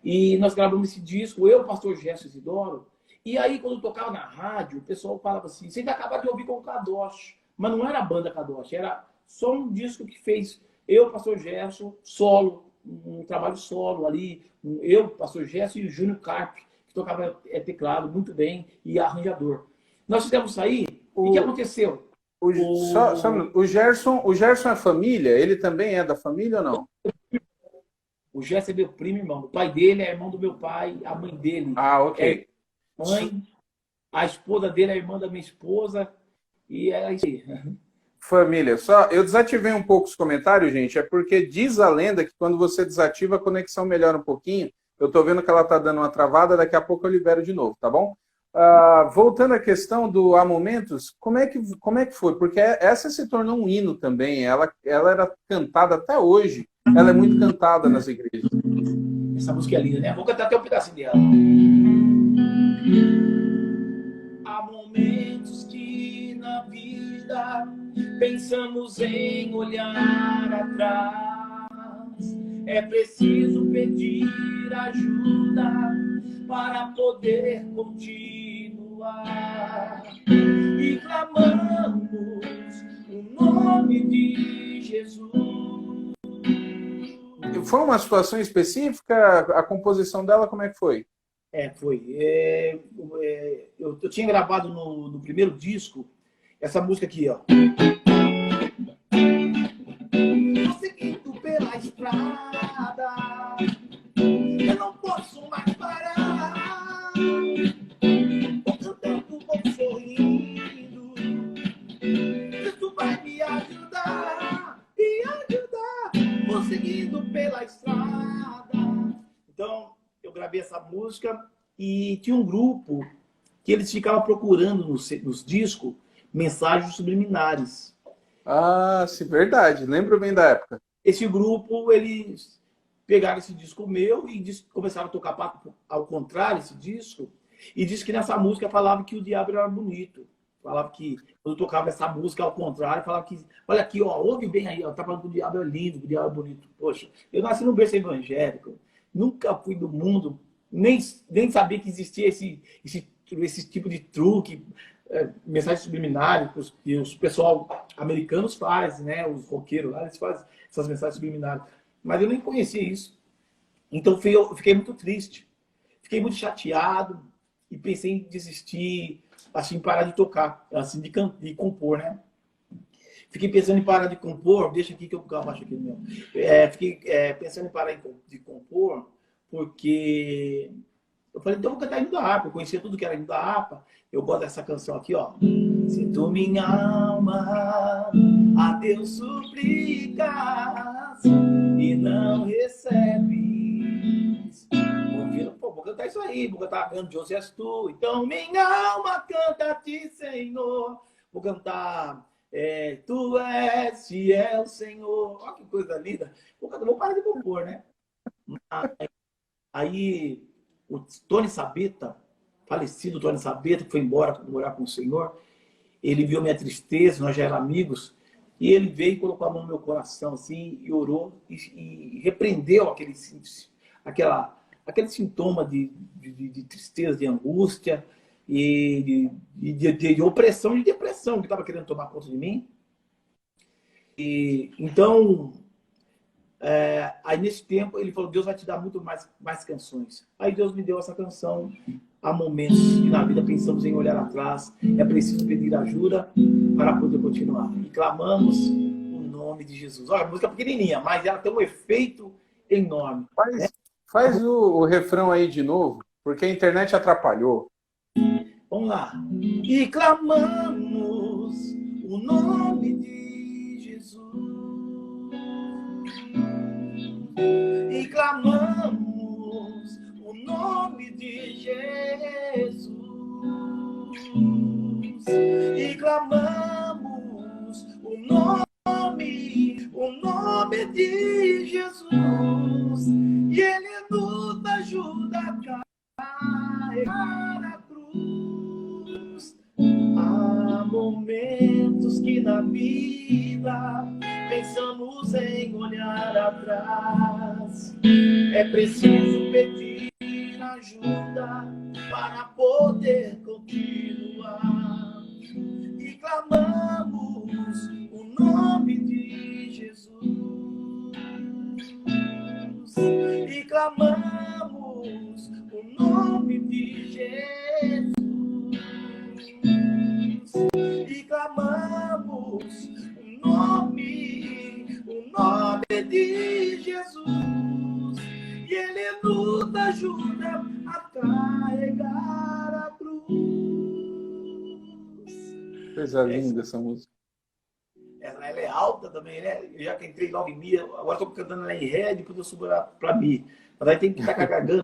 E nós gravamos esse disco, eu, o pastor Gerson Isidoro, e aí quando eu tocava na rádio, o pessoal falava assim, você acabou de ouvir com o Kadosh. Mas não era a banda Kadosh, era só um disco que fez eu, o pastor Gerson, solo, um trabalho solo ali, eu, o pastor Gerson e o Júnior Carpe, que tocava teclado muito bem e arranjador. Nós fizemos sair, e o que aconteceu? O Gerson é família? Ele também é da família ou não? O Gerson é meu primo, irmão. O pai dele é irmão do meu pai, a mãe dele ok. É mãe, a esposa dele é irmã da minha esposa, e é isso aí. Família. Só, eu desativei um pouco os comentários, gente, é porque diz a lenda que quando você desativa, a conexão melhora um pouquinho. Eu tô vendo que ela tá dando uma travada, daqui a pouco eu libero de novo, tá bom? Voltando à questão do Há Momentos, como é que foi? Porque essa se tornou um hino também, ela era cantada até hoje, ela é muito cantada nas igrejas. Essa música é linda, né? Vou cantar até um pedacinho dela. Há momentos que na vida pensamos em olhar atrás. É preciso pedir ajuda para poder continuar. E clamamos o nome de Jesus. Foi uma situação específica? A composição dela, como é que foi? Foi. Eu tinha gravado no primeiro disco essa música aqui, ó. Tô seguindo pela estrada, eu não posso mais parar. Vou cantando, vou sorrindo, isso vai me ajudar, Vou seguindo pela estrada. Então, eu gravei essa música e tinha um grupo que eles ficavam procurando nos discos mensagens subliminares. Sim, verdade. Lembro bem da época. Esse grupo, eles pegaram esse disco meu e começaram a tocar ao contrário esse disco, e disse que nessa música falava que o diabo era bonito. Falava que, quando tocava essa música ao contrário, falava que, olha aqui, ó, ouve bem aí, ó, tá falando que o diabo é lindo, que o diabo é bonito. Poxa, eu nasci num berço evangélico, nunca fui do mundo, nem sabia que existia esse tipo de truque, mensagens subliminares que os pessoal americanos fazem, né? Os roqueiros lá, eles fazem essas mensagens subliminares. Mas eu nem conhecia isso. Então eu fiquei muito triste, fiquei muito chateado e pensei em desistir, assim, parar de tocar, assim, de compor, né? Fiquei pensando em parar de compor, deixa aqui que eu abaixo aqui meu. Fiquei pensando em parar de compor, porque eu falei, então eu vou cantar hino da harpa. Eu conhecia tudo que era hino da harpa. Eu gosto dessa canção aqui, ó. Se tu minha alma a Deus suplicas e não recebes, pô, vou cantar isso aí, vou cantar Grande Deus és tu. Então minha alma canta a ti, Senhor. Vou cantar Tu és fiel, Senhor. Olha que coisa linda. Vou parar de compor, né? Aí o Tony Sabeta, falecido Tony Sabeta, que foi embora morar com o Senhor, ele viu minha tristeza, nós já éramos amigos, e ele veio e colocou a mão no meu coração, assim, e orou, e repreendeu aquele sintoma de tristeza, de angústia, e de opressão, de depressão, que estava querendo tomar conta de mim. E então, aí nesse tempo ele falou, Deus vai te dar muito mais canções. Aí Deus me deu essa canção. Há momentos que na vida pensamos em olhar atrás, é preciso pedir ajuda para poder continuar. E clamamos o nome de Jesus. Olha, a música é pequenininha, mas ela tem um efeito enorme. Faz o refrão aí de novo, porque a internet atrapalhou. Vamos lá. E clamamos o nome de Jesus. E clamamos o nome de Jesus. E clamamos o nome de Jesus. E Ele nos ajuda a carregar a cruz. Há momentos que na vida pensamos em olhar atrás. É preciso pedir ajuda para poder continuar. E clamamos o nome de Jesus. E clamamos o nome de Jesus. E clamamos o nome de Jesus. E Ele nos ajuda a carregar a cruz. Coisa linda essa música. Ela é alta também, né? Eu já que entrei logo em Mi, agora estou cantando ela em Ré, depois eu subo para Mi. Mas aí tem que estar com a garganta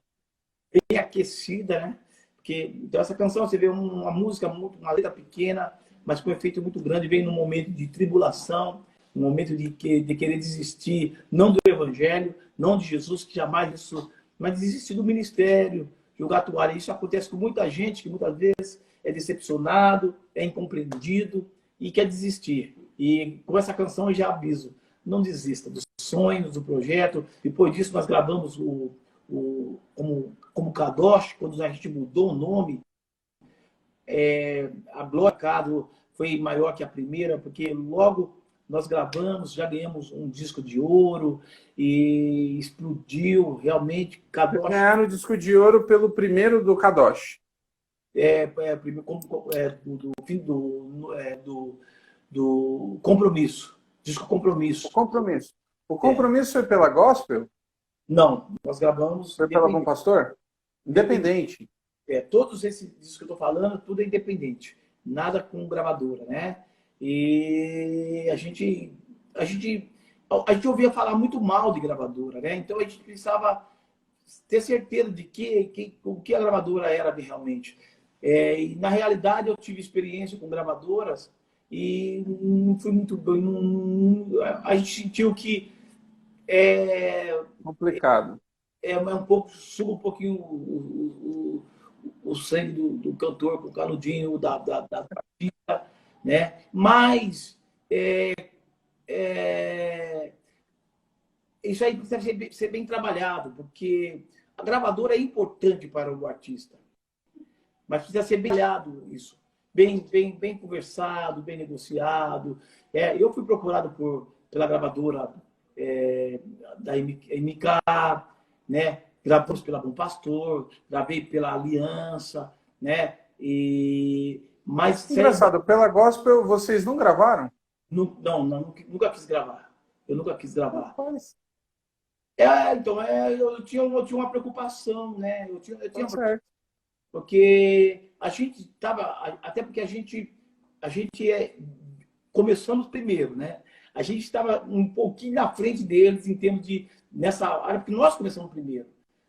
bem aquecida, né? Porque, então essa canção, você vê uma música, uma letra pequena, mas com um efeito muito grande, vem num momento de tribulação, num momento de querer desistir, não do Evangelho, não de Jesus, que jamais isso, mas desistir do ministério, jogar a toalha. Isso acontece com muita gente, que muitas vezes é decepcionado, é incompreendido e quer desistir. E com essa canção eu já aviso, não desista dos sonhos, do projeto. Depois disso nós gravamos como Kadosh, quando a gente mudou o nome, a Glória Cado foi maior que a primeira, porque logo nós gravamos, já ganhamos um disco de ouro e explodiu realmente. Kadosh. Ganharam o disco de ouro pelo primeiro do Kadosh. Do Compromisso. Disco Compromisso. O Compromisso foi pela Gospel? Não, nós gravamos... Foi pela Bom Pastor? Independente. Todos esses discos que eu estou falando, tudo é independente. Nada com gravadora, né? E a gente ouvia falar muito mal de gravadora, né? Então a gente precisava ter certeza de o que a gravadora era realmente. E na realidade eu tive experiência com gravadoras e não foi muito bem. A gente sentiu que complicado. Um pouco, suba um pouquinho o sangue do cantor com o canudinho da partida, né? Mas isso aí precisa ser bem trabalhado, porque a gravadora é importante para o artista, mas precisa ser bem trabalhado isso, bem conversado, bem negociado. Eu fui procurado pela gravadora da MK, né? Gravamos pela Bom Pastor, gravei pela Aliança, né? Mas engraçado, pela Gospel vocês não gravaram? Não, nunca quis gravar. Eu nunca quis gravar. Então, eu tinha uma preocupação, né? Eu tinha certo. Porque a gente estava, até porque a gente começamos primeiro, né? A gente estava um pouquinho na frente deles em termos de nessa área, porque nós começamos primeiro,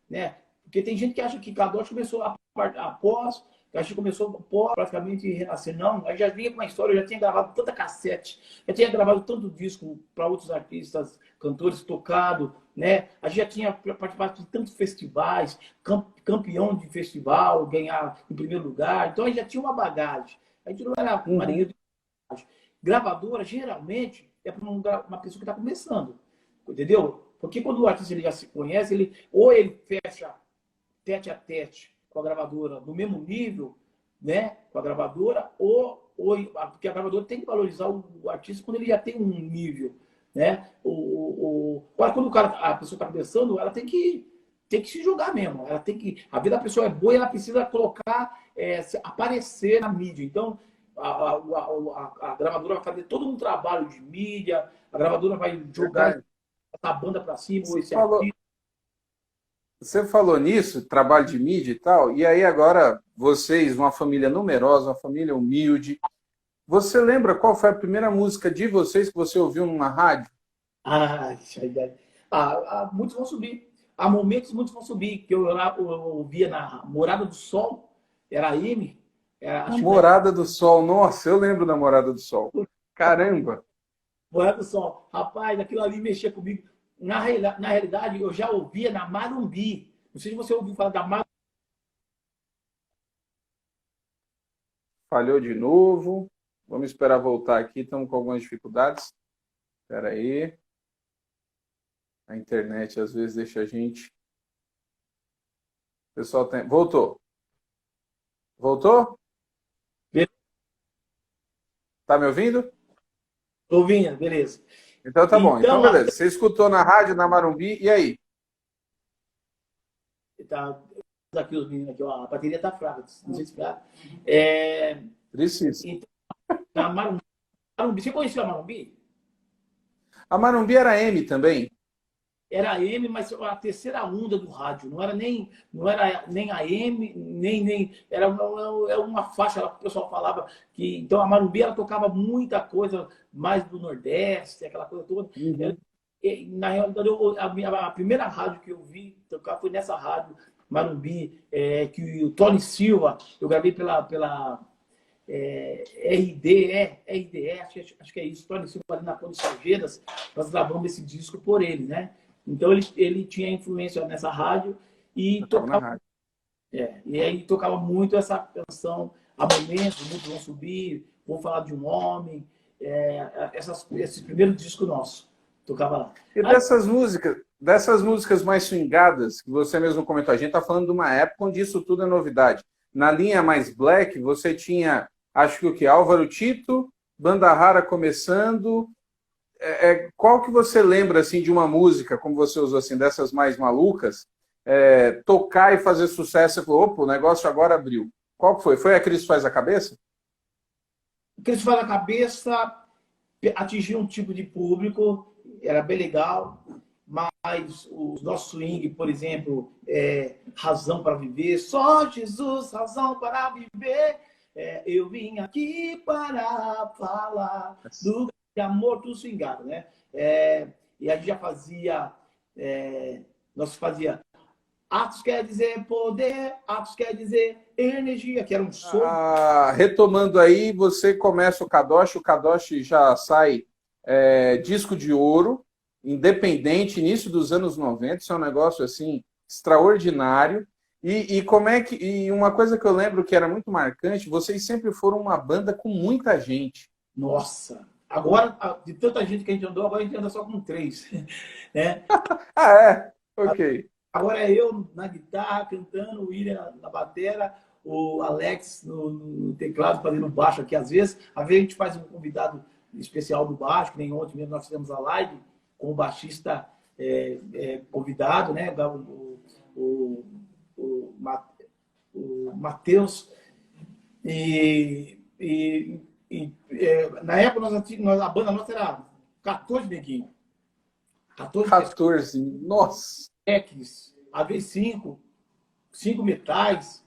né? Porque tem gente que acha que Kadosh começou após, que a gente começou após praticamente renascer. Não, a gente já vinha com uma história, eu já tinha gravado tanta cassete, já tinha gravado tanto disco para outros artistas, cantores, tocado, né? A gente já tinha participado de tantos festivais, campeão de festival, ganhar em primeiro lugar. Então a gente já tinha uma bagagem. A gente não era marinheiro de bagagem. Gravadora, geralmente, é para uma pessoa que está começando, entendeu? Porque quando o artista ele já se conhece, ou ele fecha tete a tete com a gravadora no mesmo nível, né, com a gravadora, porque a gravadora tem que valorizar o artista quando ele já tem um nível, né? Agora, quando a pessoa está começando, ela tem que se jogar mesmo. Ela tem que, a vida da pessoa é boa e ela precisa colocar, aparecer na mídia. Então, a gravadora vai fazer todo um trabalho de mídia, a gravadora vai jogar a banda para cima, Você falou nisso, trabalho de mídia e tal, e aí agora vocês, uma família numerosa, uma família humilde, você lembra qual foi a primeira música de vocês que você ouviu numa rádio? Muitos vão subir. Há momentos muitos vão subir, que eu ouvia na Morada do Sol, era a M. Morada do Sol, nossa, eu lembro da Morada do Sol. Caramba! Morada do Sol, rapaz, aquilo ali mexia comigo. Na realidade, eu já ouvia na Marumbi. Não sei se você ouviu falar da Marumbi. Falhou de novo. Vamos esperar voltar aqui, estamos com algumas dificuldades. Espera aí. A internet às vezes deixa a gente... O pessoal tem... Voltou. Voltou? Tá me ouvindo? Tô ouvindo, beleza. Então tá bom. Então Então, beleza. Você escutou na rádio, na Marumbi, e aí? tá, aqui os meninos aqui, ó, a bateria tá fraca, não sei se ficar. É, Precisa. então, na Marumbi, você conheceu a Marumbi? A Marumbi era M também? Era AM, mas a terceira onda do rádio. Não era nem AM, era uma faixa lá que o pessoal falava que então a Marumbi ela tocava muita coisa mais do Nordeste, aquela coisa toda. Uhum. Na realidade, a primeira rádio que eu vi tocar foi nessa rádio Marumbi, que o Tony Silva, eu gravei pela RDE, acho que é isso, Tony Silva ali na Ponte Salgueiras, nós gravamos esse disco por ele, né? Então ele tinha influência nessa rádio e Eu tava na tocava, rádio. e aí tocava muito essa canção Há Momentos, Muitos Vão Subir, Vou Falar de um Homem, esse primeiro disco nosso, tocava lá. E Aí, dessas músicas mais swingadas, que você mesmo comentou, a gente está falando de uma época onde isso tudo é novidade. Na linha mais black, você tinha, acho que o que? Álvaro Tito, Banda Rara começando. Qual que você lembra assim de uma música, como você usou assim, dessas mais malucas, tocar e fazer sucesso? Você falou, opa, o negócio agora abriu. Qual que foi? Foi a Cristo Faz a Cabeça? o que eles falam na cabeça atingiu um tipo de público, era bem legal, mas os nossos swing, por exemplo, Razão para Viver, só Jesus, razão para viver, eu vim aqui para falar do amor do swingado, né? E a gente já fazia, nós fazia Atos quer dizer poder, Atos quer dizer energia, que era um som. Retomando aí, você começa o Kadosh já sai disco de ouro, independente, início dos anos 90, isso é um negócio assim extraordinário. E como é que. E uma coisa que eu lembro que era muito marcante, vocês sempre foram uma banda com muita gente. Nossa! Agora, de tanta gente que a gente andou, agora a gente anda só com três. Né? Ah, é? Ok. Agora é eu na guitarra, cantando, o William na batera, o Alex no teclado, fazendo baixo aqui às vezes. Às vezes a gente faz um convidado especial do baixo, que nem ontem mesmo nós fizemos a live com o baixista convidado, né? O, o, o Matheus. Na época, a banda nossa era 14 neguinhos. 14 14, nossa! techs, AV5 metais,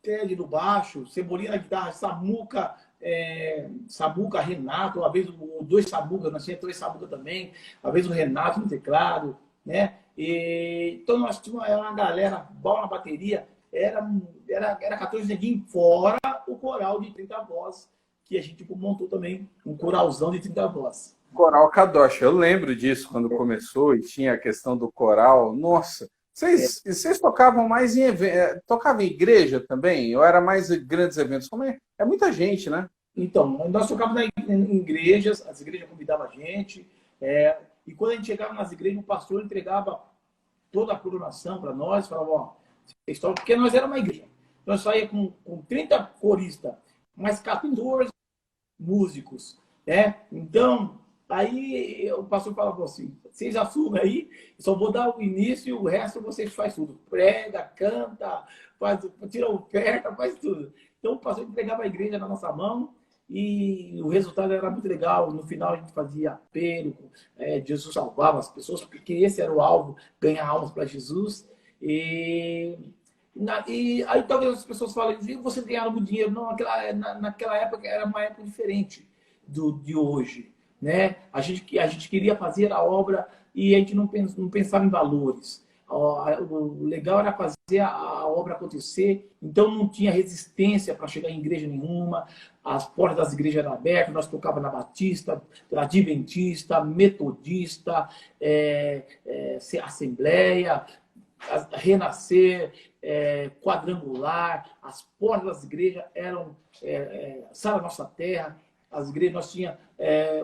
Ted no baixo, Cebolinha na guitarra, Samuca, Renato, uma vez dois Samuca, nós tínhamos três Samuca também, uma vez o Renato no teclado, né? Então nós tínhamos uma galera, bola na bateria, era 14 neguinhos, fora o coral de 30 vozes, que a gente montou também, um coralzão de 30 vozes. Coral Kadosh, eu lembro disso quando começou e tinha a questão do coral. Nossa, vocês tocavam mais em tocavam em igreja também? Ou era mais grandes eventos? Como é? É muita gente, né? Então, nós tocávamos em igrejas, as igrejas convidavam a gente, e quando a gente chegava nas igrejas, o pastor entregava toda a programação para nós, falava, ó, porque nós éramos uma igreja. Nós saía com 30 coristas, mais 14 músicos, né? Então, aí o pastor falava assim, vocês assumem aí, só vou dar o início e o resto vocês fazem tudo. Prega, canta, tira oferta, faz tudo. Então o pastor entregava a igreja na nossa mão e o resultado era muito legal. No final a gente fazia apelo, Jesus salvava as pessoas, porque esse era o alvo, ganhar almas para Jesus. E aí talvez as pessoas falem, você ganhava muito dinheiro. Não, naquela época era uma época diferente de hoje. Né? A gente queria fazer a obra e a gente não pensava em valores. O legal era fazer a obra acontecer, então não tinha resistência para chegar em igreja nenhuma, as portas das igrejas eram abertas, nós tocávamos na Batista, Adventista, Metodista, Assembleia, Renascer, Quadrangular, as portas das igrejas eram Sara Nossa Terra. as igrejas, nós tinha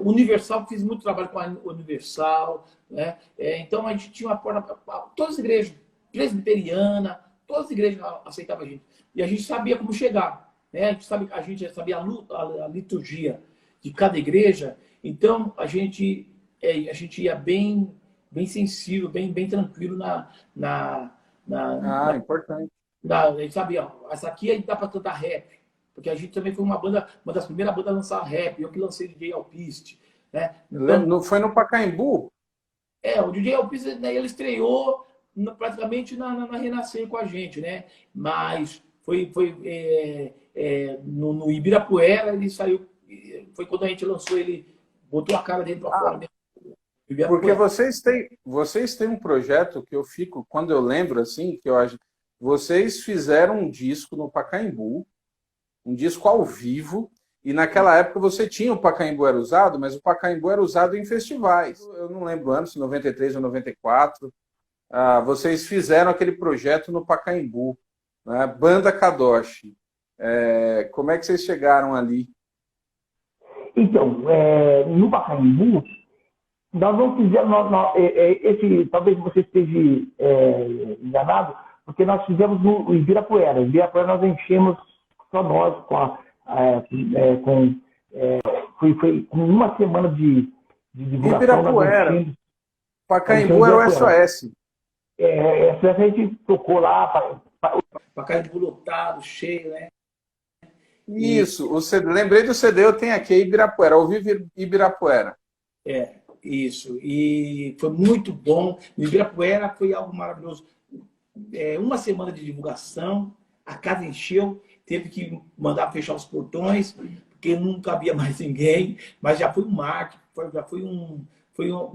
Universal, fiz muito trabalho com a Universal, né? Então a gente tinha uma porta, todas as igrejas, presbiteriana, todas as igrejas aceitavam a gente. E a gente sabia como chegar, né? A gente sabia a liturgia de cada igreja, então a gente ia bem sensível, bem tranquilo Importante. a gente sabia, ó, essa aqui aí dá para cantar rap, porque a gente também foi uma das primeiras bandas a lançar rap, eu que lancei DJ Alpiste, né? Então, Foi no Pacaembu? o DJ Alpiste, né, ele estreou praticamente na Renascer com a gente, né? Mas foi no Ibirapuera, ele saiu, foi quando a gente lançou, ele botou a cara dele para fora. Porque vocês têm um projeto que eu fico, quando eu lembro assim, que eu acho, vocês fizeram um disco no Pacaembu, um disco ao vivo, e naquela época você tinha o Pacaembu era usado, mas o Pacaembu era usado em festivais. Eu não lembro anos, se 93 ou 94. Vocês fizeram aquele projeto no Pacaembu, né? Banda Kadoshi. Como é que vocês chegaram ali? Então, no Pacaembu, nós não fizemos, talvez você esteja enganado, porque nós fizemos no Ibirapuera. No Ibirapuera nós enchemos só nós foi com uma semana de divulgação. Ibirapuera. Pacaembu era o SOS. SOS a gente tocou lá. Pacaembu lotado, cheio, né? Isso, lembrei do CD, eu tenho aqui Ibirapuera, ao vivo Ibirapuera. Isso, e foi muito bom. No Ibirapuera foi algo maravilhoso. Uma semana de divulgação, a casa encheu, teve que mandar fechar os portões, porque não cabia mais ninguém, mas já foi um marketing, já foi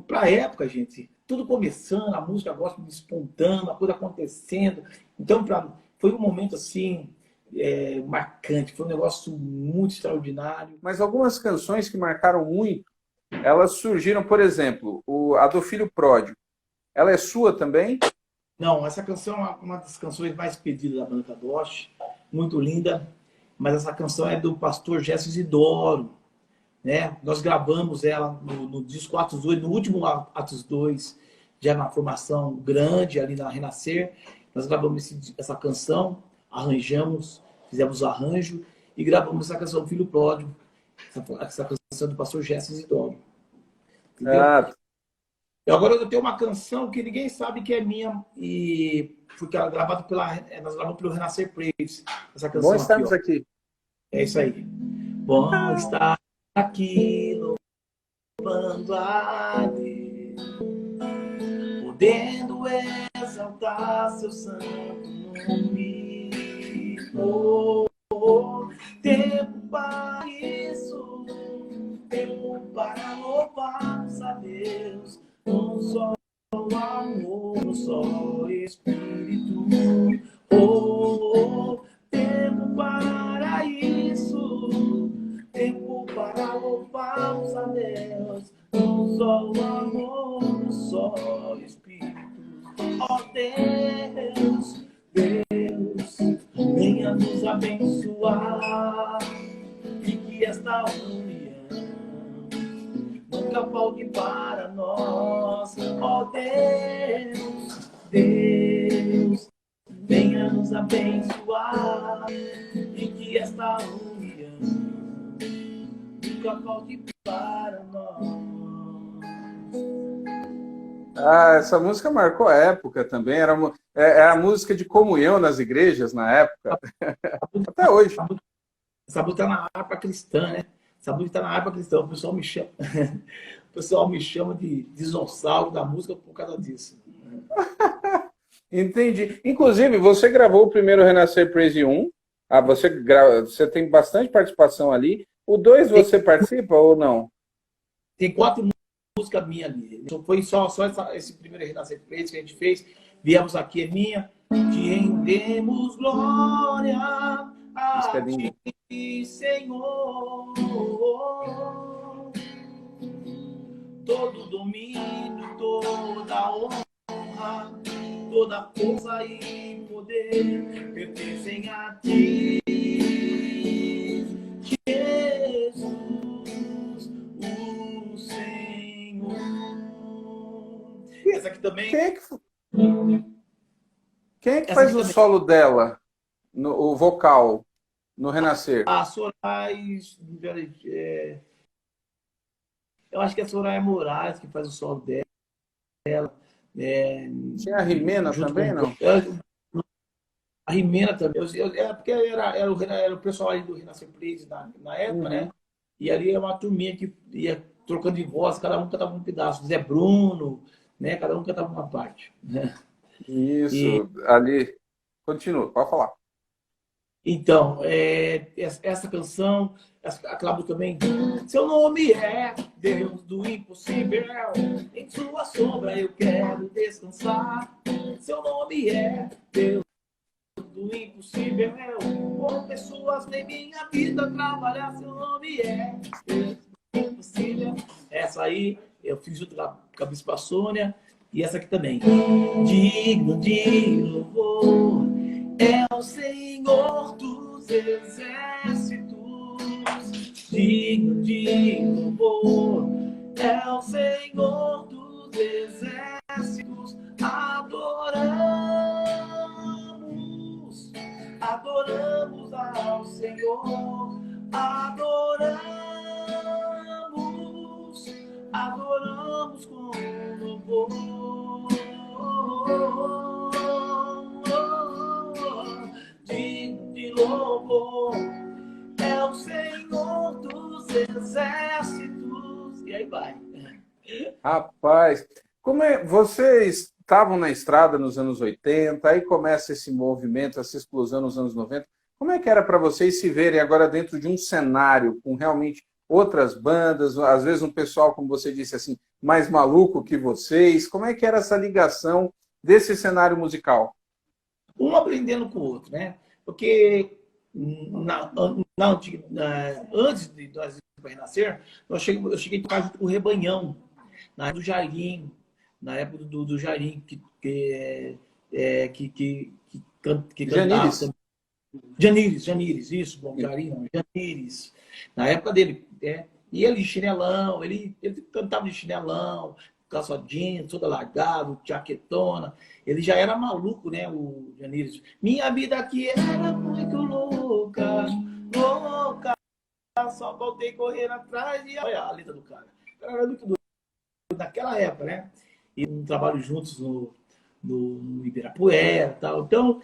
para a época, gente, tudo começando, a música gospel despontando, a coisa acontecendo. Então, foi um momento assim, marcante, foi um negócio muito extraordinário. Mas algumas canções que marcaram muito, elas surgiram, por exemplo, a do Filho Pródigo. Ela é sua também? Não, essa canção é uma das canções mais pedidas da banda Kadoshi, muito linda, mas essa canção é do pastor Gerson Isidoro, né? Nós gravamos ela no disco Atos 2, no último Atos 2, já na formação grande ali na Renascer. Nós gravamos essa canção, arranjamos, fizemos o arranjo e gravamos essa canção Filho Pródigo, essa canção do pastor Gerson Isidoro. Entendeu? Agora eu tenho uma canção que ninguém sabe que é minha e foi gravada nós gravamos pelo Renascer Praise. Essa canção. Bom estarmos aqui. É isso aí. Bom estar aqui louvando a Deus, podendo exaltar seu santo nome. Tempo para isso, tempo para louvar a Deus. Um só amor, um só Espírito. Tempo para isso, tempo para louvarmos a Deus. Um só amor, um só Espírito. Deus, venha nos abençoar e que esta união nunca falte para nós. Deus, venha nos abençoar e que esta união nunca falte para nós. Essa música marcou a época também. Era a música de comunhão nas igrejas na época. Até hoje. Essa música está na harpa cristã, né? Essa música está na harpa cristã. O pessoal me chama de dinossauro da música por causa disso. Entendi. Inclusive, você gravou o primeiro Renascer Praise 1. Você tem bastante participação ali. O 2 você participa ou não? Tem 4 músicas minhas ali. Então foi só esse primeiro Renascer Praise que a gente fez. Viemos aqui, é minha. Te rendemos glória a ti, Senhor. Todo domínio, toda honra, toda força e poder pertencem a ti, Jesus. quem é que Essa faz aqui o também. solo dela, o vocal, no Renascer? A Sorais, eu acho que é a Soraya Moraes que faz o solo dela, é, Tinha a Rimena junto também, com não? a Rimena também. Porque era o pessoal ali do Renascer Praise na época, né? Uhum. E ali é uma turminha que ia trocando de voz, cada um cantava um pedaço. Zé Bruno, né? Cada um cantava uma parte, né? Isso, ali. Continua, pode falar. Então, essa canção, aquela música também. Seu nome é Deus do impossível, em sua sombra eu quero descansar. Seu nome é Deus do impossível, com pessoas em minha vida trabalhar. Seu nome é Deus do impossível. Essa aí eu fiz junto com a Bispa Sônia, e essa aqui também. Digno de louvor é o Senhor dos exércitos, digno de louvor é o Senhor dos exércitos. Adoramos ao Senhor, adoramos com louvor. Digno de louvor é o Senhor dos exércitos. E aí vai. Rapaz, vocês estavam na estrada nos anos 80, aí começa esse movimento, essa explosão nos anos 90. Como é que era para vocês se verem agora dentro de um cenário com realmente outras bandas, às vezes um pessoal, como você disse assim, mais maluco que vocês? Como é que era essa ligação desse cenário musical? Um aprendendo com o outro, né? Porque antes de nós renascer, eu cheguei a tocar junto com o Rebanhão, na época do Jairim, na época do Jairim, que cantava Janires. também. Janires, isso, bom, Jairim, não, Janires, na época dele, e ele de chinelão, ele cantava de chinelão, calça jeans, toda largado, jaquetona. Ele já era maluco, né, o Janires. Minha vida aqui era muito louca, louca. Só voltei correndo atrás e olha a letra do cara. O cara era muito doido naquela época, né? E um trabalho juntos no Ibirapuera e tal. Então,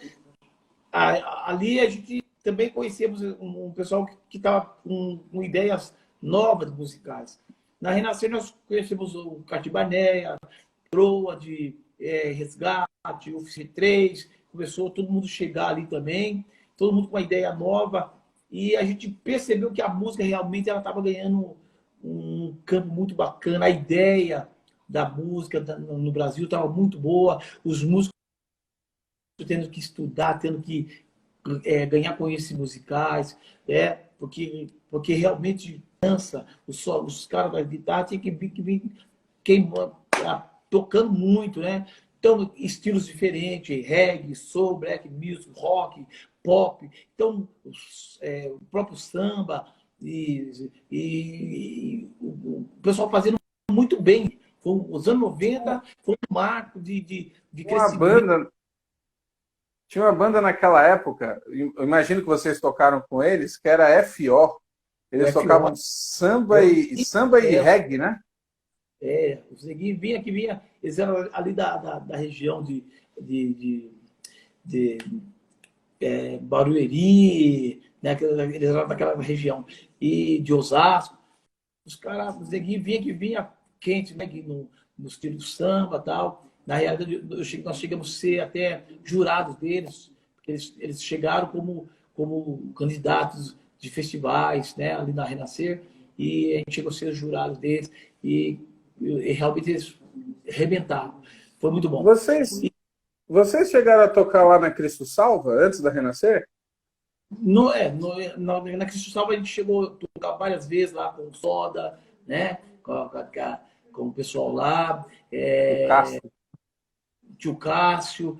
ali a gente também conhecemos um pessoal que estava com ideias novas musicais. Na Renascer, nós conhecemos o Catibanéia, Troa de Resgate, Office 3, começou todo mundo chegar ali também, todo mundo com uma ideia nova, e a gente percebeu que a música realmente ela estava ganhando um campo muito bacana, a ideia da música no Brasil estava muito boa, os músicos tendo que estudar, tendo que ganhar conhecimentos musicais, porque realmente dança, os caras da guitarra tinham que vir queimando, tocando muito, né? Então, estilos diferentes, reggae, soul, black music, rock, pop. Então, o próprio samba e o pessoal fazendo muito bem. Os anos 90 foi um marco de Uma crescimento. banda, tinha uma banda naquela época, eu imagino que vocês tocaram com eles, que era FO. Eles tocavam samba e reggae, né? Os neguinhos vinha, eles eram ali da região de Barueri, né? Eles eram daquela região, e de Osasco. Os neguinhos vinha quente, né? No estilo do samba e tal. Na realidade, nós chegamos a ser até jurados deles, porque eles chegaram como candidatos de festivais, né? Ali na Renascer, e a gente chegou a ser jurados deles, e realmente eles arrebentaram. Foi muito bom. Vocês chegaram a tocar lá na Cristo Salva, antes da Renascer? Na Cristo Salva a gente chegou a tocar várias vezes lá com o Soda, né? Com o pessoal lá. O Castro. Tio Cássio.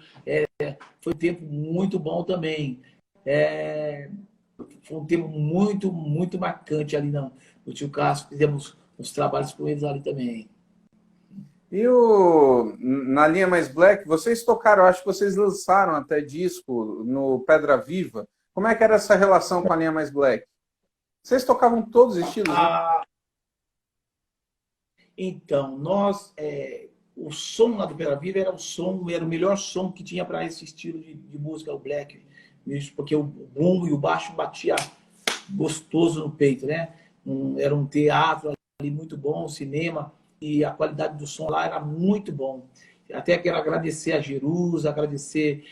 Foi um tempo muito bom também. Foi um tempo muito, muito marcante ali no Tio Cássio. Fizemos uns trabalhos com eles ali também. E na linha Mais Black, vocês tocaram, acho que vocês lançaram até disco no Pedra Viva. Como é que era essa relação com a linha Mais Black? Vocês tocavam todos os estilos, né? Então, o som lá do Pedra Viva era o melhor som que tinha para esse estilo de música, o black, porque o bumbo e o baixo batia gostoso no peito, né? Era um teatro ali muito bom, cinema, e a qualidade do som lá era muito bom. Até quero agradecer a Jerusa, agradecer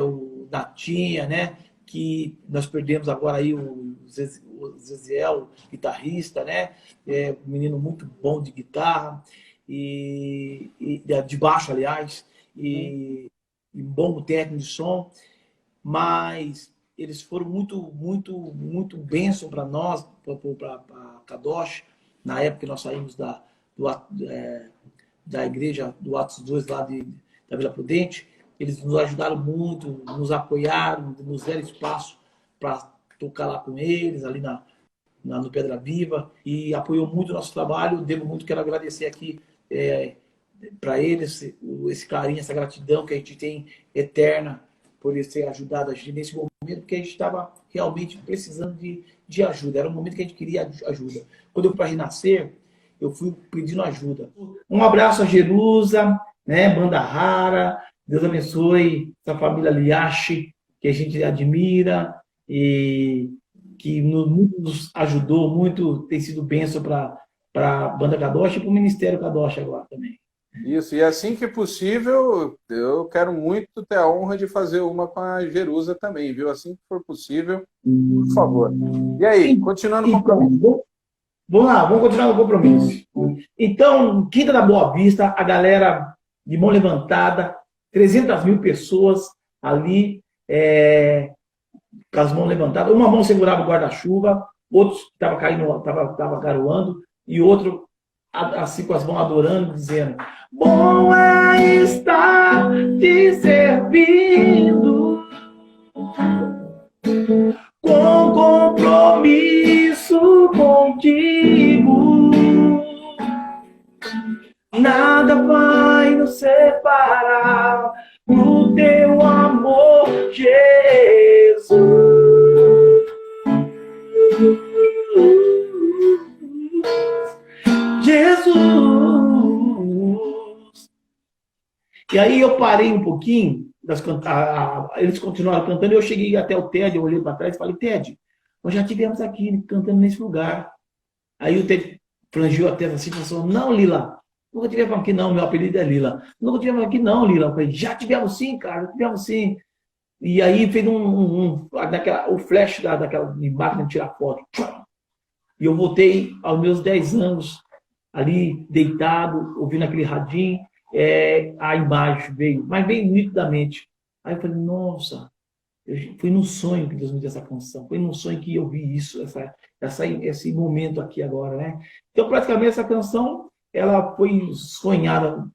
o Natinha, né? Que nós perdemos agora aí o Zeziel, guitarrista, né? Um menino muito bom de guitarra, e de baixo, aliás, e bom técnico de som, mas eles foram muito bênção para nós, para Kadosh, na época que nós saímos da igreja do Atos 2 lá da Vila Prudente. Eles nos ajudaram muito, nos apoiaram, nos deram espaço para tocar lá com eles, ali no Pedra Viva, e apoiou muito o nosso trabalho. Devo muito, quero agradecer aqui para eles esse carinho, essa gratidão que a gente tem eterna por eles terem ajudado a gente nesse momento, porque a gente estava realmente precisando de ajuda. Era um momento que a gente queria ajuda. Quando eu fui para Renascer, eu fui pedindo ajuda. Um abraço a Jerusa, né, Banda Rara. Deus abençoe essa família Liache, que a gente admira e que nos ajudou muito, tem sido bênção para a Banda Kadosh e para o Ministério Kadosh agora também. Isso, e assim que possível, eu quero muito ter a honra de fazer uma com a Jerusa também, viu? Assim que for possível, por favor. E aí, continuando com o compromisso. Vamos lá, vamos continuar o compromisso. Então, Quinta da Boa Vista, a galera de mão levantada, 300 mil pessoas ali, com as mãos levantadas. Uma mão segurava o guarda-chuva, outros estavam caindo, estava garoando, e outro assim com as mãos adorando, dizendo: bom é estar te servindo com compromisso contigo. Nada vai nos separar do teu amor, Jesus. Jesus. E aí eu parei um pouquinho, eles continuaram cantando, e eu cheguei até o Ted, eu olhei para trás e falei: Ted, nós já estivemos aqui cantando nesse lugar. Aí o Ted frangiu a testa assim e falou: não, Lila, nunca tivemos aqui não, meu apelido é Lila. Nunca tivemos aqui não, Lila. Eu falei: já tivemos sim, cara, tivemos sim. E aí fez o flash daquela máquina de tirar foto. E eu voltei aos meus 10 anos, ali deitado, ouvindo aquele radinho, a imagem veio, mas veio nitidamente. Aí eu falei: nossa, foi num sonho que Deus me deu essa canção, foi num sonho que eu vi isso, esse momento aqui agora, né? Então, praticamente, essa canção, ela foi sonhada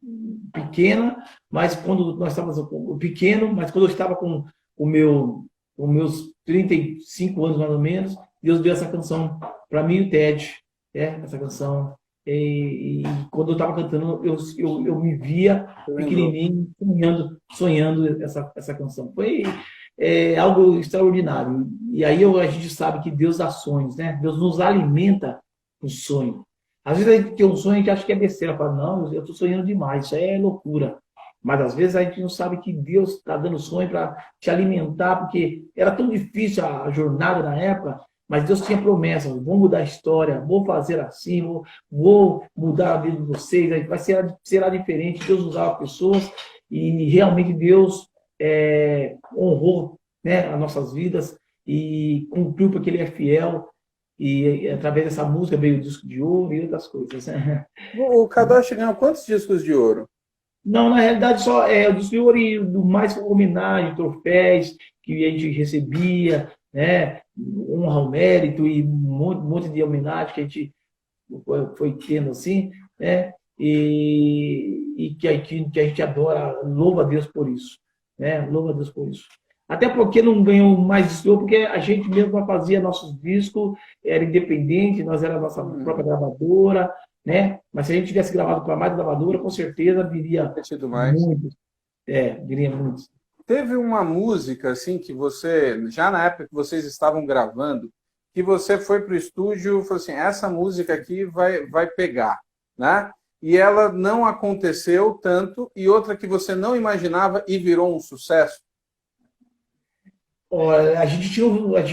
pequena, mas quando nós estávamos pequeno, mas quando eu estava com os meus 35 anos, mais ou menos, Deus deu essa canção para mim e o Ted, essa canção. E quando eu estava cantando, eu me via pequenininho, sonhando essa canção. Foi algo extraordinário. E aí a gente sabe que Deus dá sonhos, né? Deus nos alimenta com sonho. Às vezes a gente tem um sonho e a gente acha que é besteira. Fala: não, eu estou sonhando demais, isso é loucura. Mas às vezes a gente não sabe que Deus está dando sonho para te alimentar, porque era tão difícil a jornada na época. Mas Deus tinha promessa: vou mudar a história, vou fazer assim, vou mudar a vida de vocês, será diferente. Deus usava pessoas e realmente Deus honrou, né, as nossas vidas e cumpriu, porque Ele é fiel. E através dessa música veio o disco de ouro e outras coisas. O Kadosh ganhou quantos discos de ouro? Não, na realidade só o disco de ouro e do mais homenagem, troféus que a gente recebia, né? Honra ao mérito e um monte de homenagem que a gente foi tendo assim, né? E que a gente adora, louva a Deus por isso, né? Louva a Deus por isso. Até porque não ganhou mais disco, porque a gente mesmo fazia nossos discos, era independente, nós era a nossa própria gravadora, né? Mas se a gente tivesse gravado para mais gravadora, com certeza viria Tem tido mais. muitos. Viria muitos. Teve uma música, assim, que você, já na época que vocês estavam gravando, que você foi para o estúdio e falou assim, essa música aqui vai pegar, né? E ela não aconteceu tanto, e outra que você não imaginava e virou um sucesso? Olha, a gente tinha o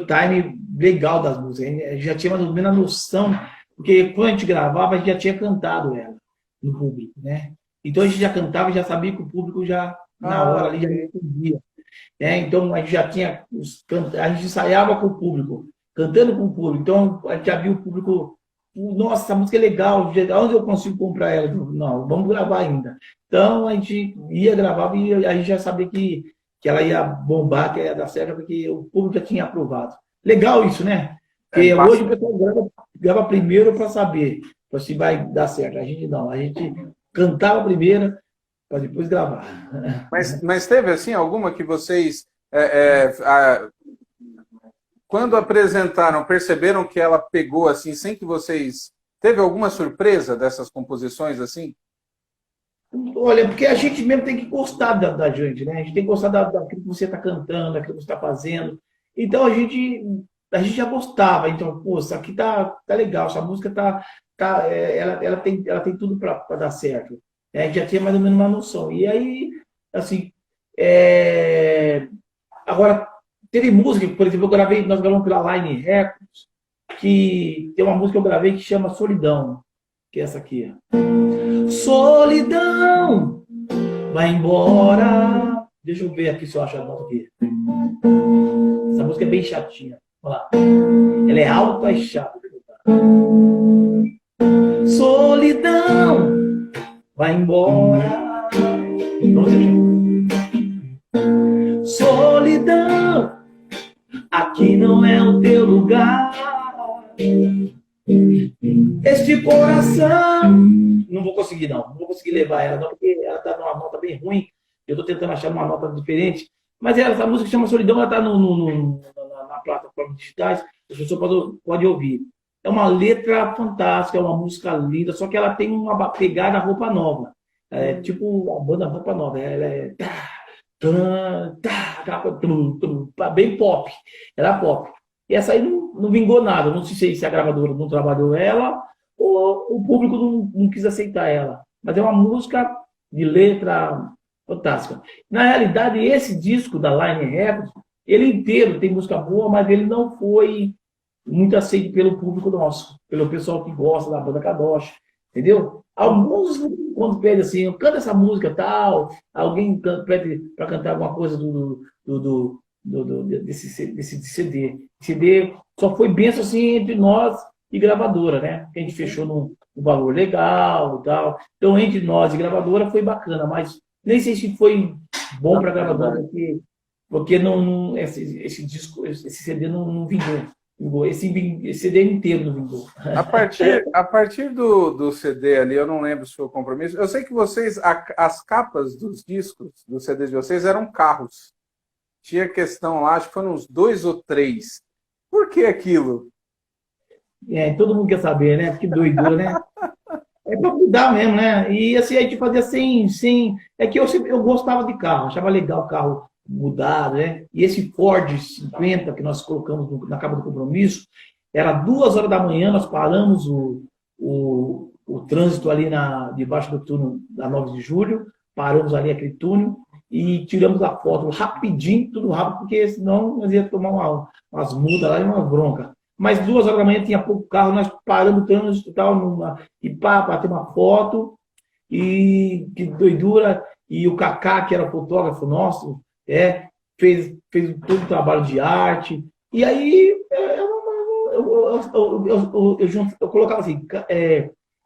time legal das músicas, a gente já tinha mais ou menos a noção, porque quando a gente gravava, a gente já tinha cantado ela no público, né? Então a gente já cantava e já sabia que o público já, na hora ali, já entendia. Né? Então a gente já tinha, a gente ensaiava com o público, cantando com o público, então a gente já viu o público, nossa, essa música é legal, onde eu consigo comprar ela? Não, vamos gravar ainda. Então a gente ia gravar e a gente já sabia que ela ia bombar, que ia dar certo, porque o público já tinha aprovado. Legal isso, né? Porque hoje o pessoal grava primeiro para saber se vai dar certo. A gente não, a gente cantava primeiro para depois gravar. Mas teve, assim, alguma que vocês, quando apresentaram, perceberam que ela pegou, assim, sem que vocês... Teve alguma surpresa dessas composições, assim? Olha, porque a gente mesmo tem que gostar da gente, né? A gente tem que gostar daquilo que você está cantando, daquilo que você está fazendo. Então a gente já gostava. Então, pô, isso aqui tá legal, essa música ela tem tudo para dar certo. A gente já tinha mais ou menos uma noção. E aí, assim, agora, teve música, por exemplo, nós gravamos pela Line Records, que tem uma música que eu gravei que chama Solidão, que é essa aqui. Solidão, vai embora. Deixa eu ver aqui se eu acho a nota aqui. Essa música é bem chatinha. Olha lá. Ela é alta e chata. Solidão, vai embora. Solidão, aqui não é o teu lugar. Este coração, não vou conseguir não vou conseguir levar ela não, porque ela está numa nota bem ruim. Eu estou tentando achar uma nota diferente, mas essa música chama Solidão, ela está na plataforma digitais, a pessoa pode ouvir. É uma letra fantástica, é uma música linda, só que ela tem uma pegada Roupa Nova. É tipo a banda Roupa Nova. Ela é bem pop. Ela é pop. E essa aí não vingou nada. Não sei se a gravadora não trabalhou ela ou o público não quis aceitar ela. Mas é uma música de letra fantástica. Na realidade, esse disco da Line Records, ele inteiro tem música boa, mas ele não foi muito aceito pelo público nosso, pelo pessoal que gosta da banda Kadosh, entendeu? Alguns, quando pedem assim, canta essa música tal, alguém pede para cantar alguma coisa desse CD. CD só foi benção assim entre nós e gravadora, né? Que a gente fechou num valor legal e tal. Então, entre nós e gravadora foi bacana, mas nem sei se foi bom para a gravadora, porque esse disco, esse CD não vingou. Esse CD inteiro não vingou. A partir do CD ali, eu não lembro se foi o compromisso. Eu sei que vocês, as capas dos discos, dos CDs de vocês, eram carros. Tinha questão lá, acho que foram uns 2 ou 3. Por que aquilo? Todo mundo quer saber, né? Que doidura, né? É pra cuidar mesmo, né? E assim, a gente fazia sem... É que eu gostava de carro, achava legal o carro mudado, né? E esse Ford 50 que nós colocamos na capa do compromisso, era 2 horas da manhã, nós paramos o trânsito ali debaixo do túnel da 9 de julho, paramos ali aquele túnel e tiramos a foto rapidinho, tudo rápido, porque senão nós ia tomar umas multas lá e uma bronca. Mas 2 horas da manhã tinha pouco carro, nós paramos o trânsito e tal, para ter uma foto, e que doidura, e o Kaká, que era fotógrafo nosso, fez todo o trabalho de arte, e aí eu colocava assim,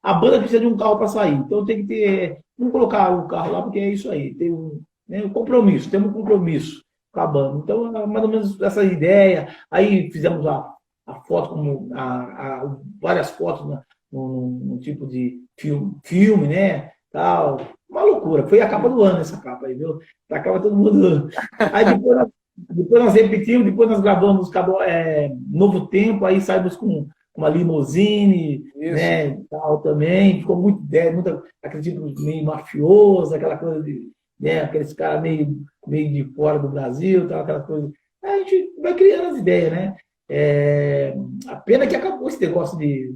a banda precisa de um carro para sair, então tem que ter, não colocar o carro lá, porque é isso aí, tem um compromisso, temos um compromisso com a banda, então mais ou menos essa ideia, aí fizemos a foto, como várias fotos num tipo de filme, né, tal. Uma loucura. Foi a capa do ano essa capa aí, viu? Acaba todo mundo. Aí depois nós repetimos, depois nós gravamos Novo Tempo, aí saímos com uma limousine, Isso. né, tal também, ficou muito, acredito, meio mafioso, aquela coisa de, né, aqueles caras meio de fora do Brasil, tal, aquela coisa. A gente vai criando as ideias, né? A pena que acabou esse negócio de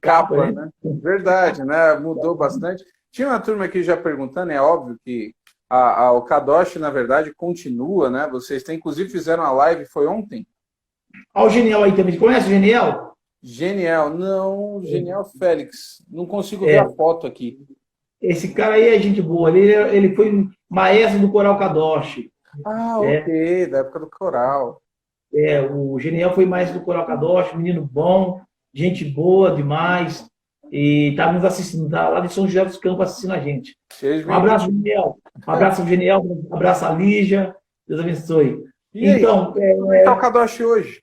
capa, né? né? Verdade, né? Mudou bastante. Tinha uma turma aqui já perguntando, é óbvio que o Kadosh, na verdade, continua, né? Vocês têm, inclusive, fizeram uma live, foi ontem? Olha o Genial aí também. Conhece o Genial? Genial, não, Genial Félix. Não consigo ver a foto aqui. Esse cara aí é gente boa. Ele foi maestro do Coral Kadosh. Ah, ok, da época do coral. O Genial foi maestro do Coral Kadosh, menino bom, gente boa demais. E está nos assistindo, tá lá de São José dos Campos assistindo a gente. Seja Um abraço, Genial. Um abraço, Genial. Um abraço, a Lígia. Deus abençoe. E aí, como é que está o Kadosh hoje?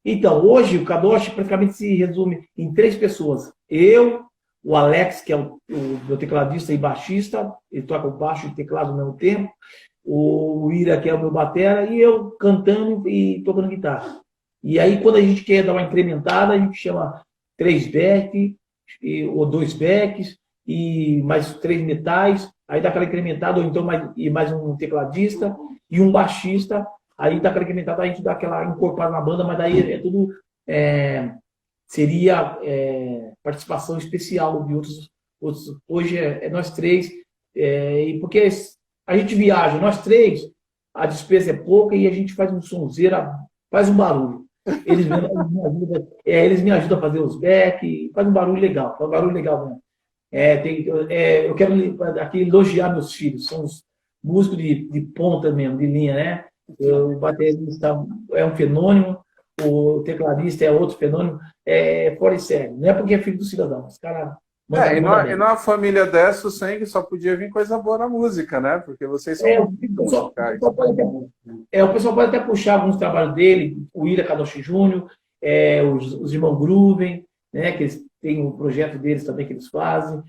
Então, hoje o Kadosh praticamente se resume em 3 pessoas. Eu, o Alex, que é o meu tecladista e baixista, ele toca o baixo e teclado ao mesmo tempo, o Ira, que é o meu batera, e eu cantando e tocando guitarra. E aí, quando a gente quer dar uma incrementada, a gente chama 3 backs, ou 2 backs, e mais 3 metais, aí dá aquela incrementada, ou então mais um tecladista e um baixista. Aí dá aquela incrementada, a gente dá aquela encorpada na banda, mas daí é tudo... seria participação especial de outros. Hoje é nós 3, e porque a gente viaja, nós 3, a despesa é pouca e a gente faz um sonzeira, faz um barulho. Eles me ajudam a fazer os back, faz um barulho legal, mesmo. Eu quero aqui elogiar meus filhos, são os músicos de ponta mesmo, de linha, né? O baterista é um fenômeno, o tecladista é outro fenômeno, fora de série. Não é porque é filho do cidadão, os caras... E numa família dessa, o sangue só podia vir coisa boa na música, né? Porque vocês são musicais. O pessoal pode até puxar alguns trabalhos dele, o Ira Kadoshi Júnior, os irmãos Grooven, né? Que eles têm um projeto deles também que eles fazem,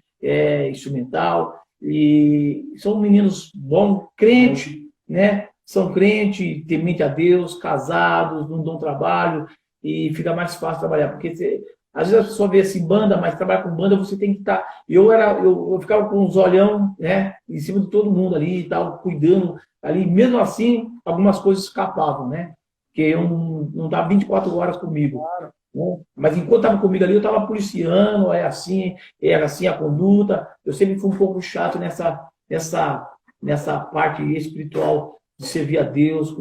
instrumental, e são meninos bons, crentes, né? São crentes, temente a Deus, casados, não dão trabalho, e fica mais fácil trabalhar, porque às vezes a pessoa vê assim, banda, mas trabalhar com banda você tem que estar... Eu ficava com os olhão, né, em cima de todo mundo ali e tal, cuidando ali. Mesmo assim, algumas coisas escapavam, né? Porque eu não estava 24 horas comigo. Né? Mas enquanto estava comigo ali, eu estava policiando, era assim a conduta. Eu sempre fui um pouco chato nessa parte espiritual de servir a Deus,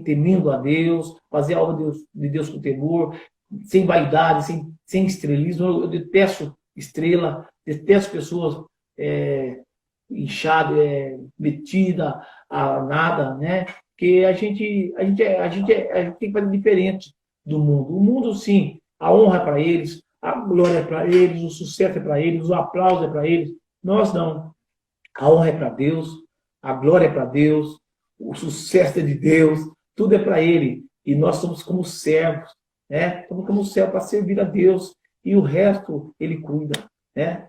temendo a Deus, fazer a obra de Deus com temor, sem vaidade, sem estrelismo. Eu detesto estrela, detesto pessoas inchadas, metidas a nada, né? Porque a gente tem que fazer diferente do mundo. O mundo, sim, a honra é para eles, a glória é para eles, o sucesso é para eles, o aplauso é para eles. Nós não. A honra é para Deus, a glória é para Deus, o sucesso é de Deus, tudo é para Ele. E nós somos como servos, né? Somos como servos para servir a Deus, e o resto Ele cuida, né?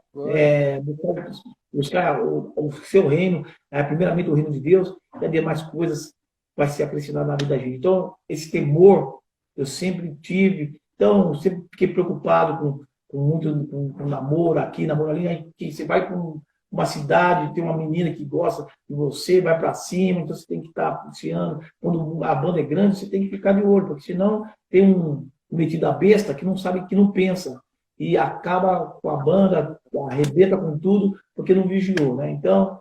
Buscar o seu reino, primeiramente o reino de Deus, e as demais coisas vai se acrescentar na vida da gente. Então, esse temor eu sempre tive, então, sempre fiquei preocupado com namoro aqui, namoro ali, aí você vai com uma cidade, tem uma menina que gosta de você, vai para cima, então você tem que estar policiando. Quando a banda é grande, você tem que ficar de olho, porque senão tem um metido a besta que não sabe, que não pensa, e acaba com a banda, arrebenta com tudo, porque não vigiou, né? Então,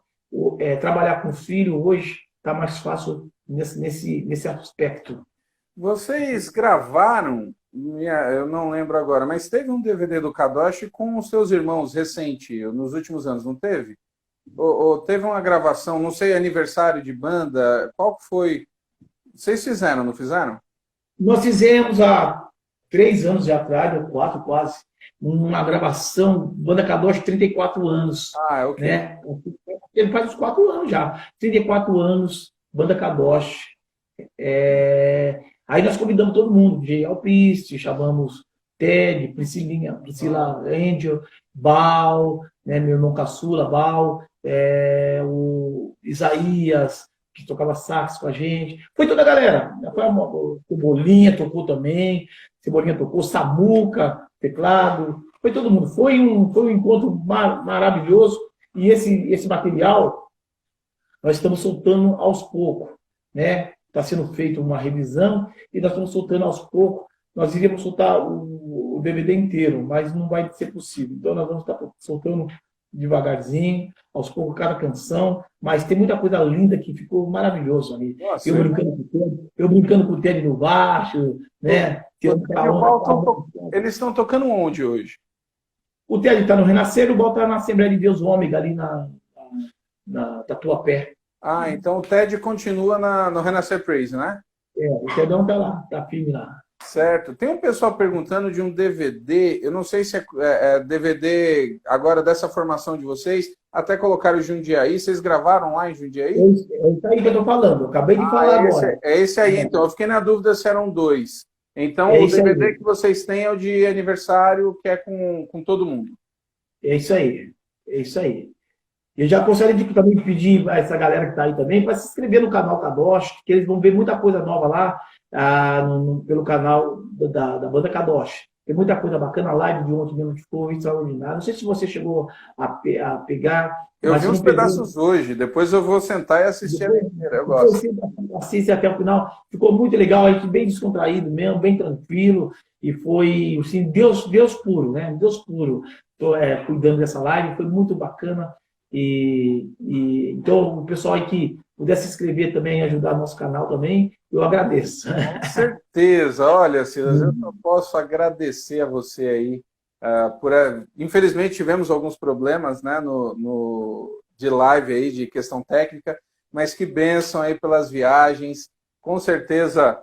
trabalhar com filho hoje está mais fácil nesse aspecto. Vocês gravaram, eu não lembro agora, mas teve um DVD do Kadosh com os seus irmãos recente, nos últimos anos, não teve? Ou teve uma gravação, não sei, aniversário de banda, qual foi? Vocês fizeram, não fizeram? Nós fizemos há 3 anos já atrás, ou 4 quase, uma gravação, banda Kadosh, 34 anos. Ok. Né? Ele faz uns 4 anos já, 34 anos, banda Kadosh. Aí nós convidamos todo mundo, J. Alpiste, chamamos Ted, Priscila Angel, Bal, né, meu irmão caçula, Bal, o Isaías, que tocava sax com a gente. Foi toda a galera. O Cebolinha tocou também, Cebolinha tocou, Samuca, teclado, foi todo mundo. Foi um encontro maravilhoso. E esse material nós estamos soltando aos poucos, né? Está sendo feita uma revisão e nós estamos soltando aos poucos. Nós iríamos soltar o DVD inteiro, mas não vai ser possível. Então nós vamos estar soltando devagarzinho, aos poucos, cada canção, mas tem muita coisa linda que ficou maravilhoso ali. Nossa, eu brincando com o Teddy no baixo, né? Eles estão tocando onde hoje? O Teddy está no Renascer, o Bal está na Assembleia de Deus Ômega, ali na Tatuapé. Ah, então o Ted continua no Renascer Praise, né? O Tedão está lá, está firme lá. Certo. Tem um pessoal perguntando de um DVD, eu não sei se é DVD agora dessa formação de vocês, até colocaram o Jundiaí, vocês gravaram lá em Jundiaí? É isso aí que eu estou falando, eu acabei de falar agora. É esse aí, então. Eu fiquei na dúvida se eram dois. Então, o DVD aí que vocês têm é o de aniversário, que é com todo mundo. É isso aí, é isso aí. Eu já gostaria de também pedir a essa galera que está aí também para se inscrever no canal Kadosh, que eles vão ver muita coisa nova lá pelo canal da banda Kadosh. Tem muita coisa bacana, a live de ontem mesmo que ficou extraordinária. Não sei se você chegou a pegar. Eu vi uns pedaços hoje, depois eu vou sentar e assistir a inteira, eu gosto. Assiste até o final, ficou muito legal, a gente bem descontraído mesmo, bem tranquilo, e foi, assim, Deus puro, né? Deus puro. Estou cuidando dessa live, foi muito bacana. Então, o pessoal aí que puder se inscrever também e ajudar nosso canal também, eu agradeço. Com certeza. Olha, Silas, eu só posso agradecer a você aí. Infelizmente, tivemos alguns problemas, né, de live aí, de questão técnica, mas que bênção aí pelas viagens. Com certeza,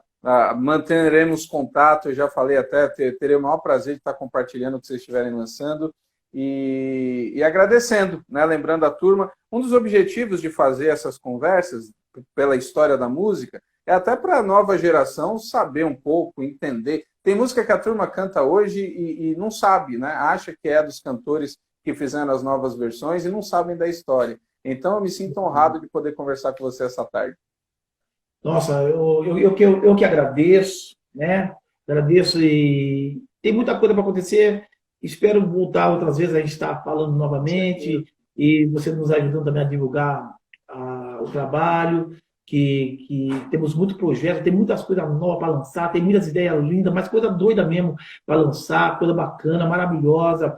manteremos contato. Eu já falei até, terei o maior prazer de estar compartilhando o que vocês estiverem lançando. E agradecendo, né? Lembrando a turma, um dos objetivos de fazer essas conversas pela história da música é até para a nova geração saber um pouco, entender. Tem música que a turma canta hoje e não sabe, né? Acha que é dos cantores que fizeram as novas versões e não sabem da história. Então eu me sinto honrado de poder conversar com você essa tarde. Nossa, eu que agradeço, né? Agradeço e tem muita coisa para acontecer. Espero voltar outras vezes, a gente está falando novamente e você nos ajudando também a divulgar o trabalho, que temos muito projeto, tem muitas coisas novas para lançar, tem muitas ideias lindas, mas coisa doida mesmo para lançar, coisa bacana, maravilhosa,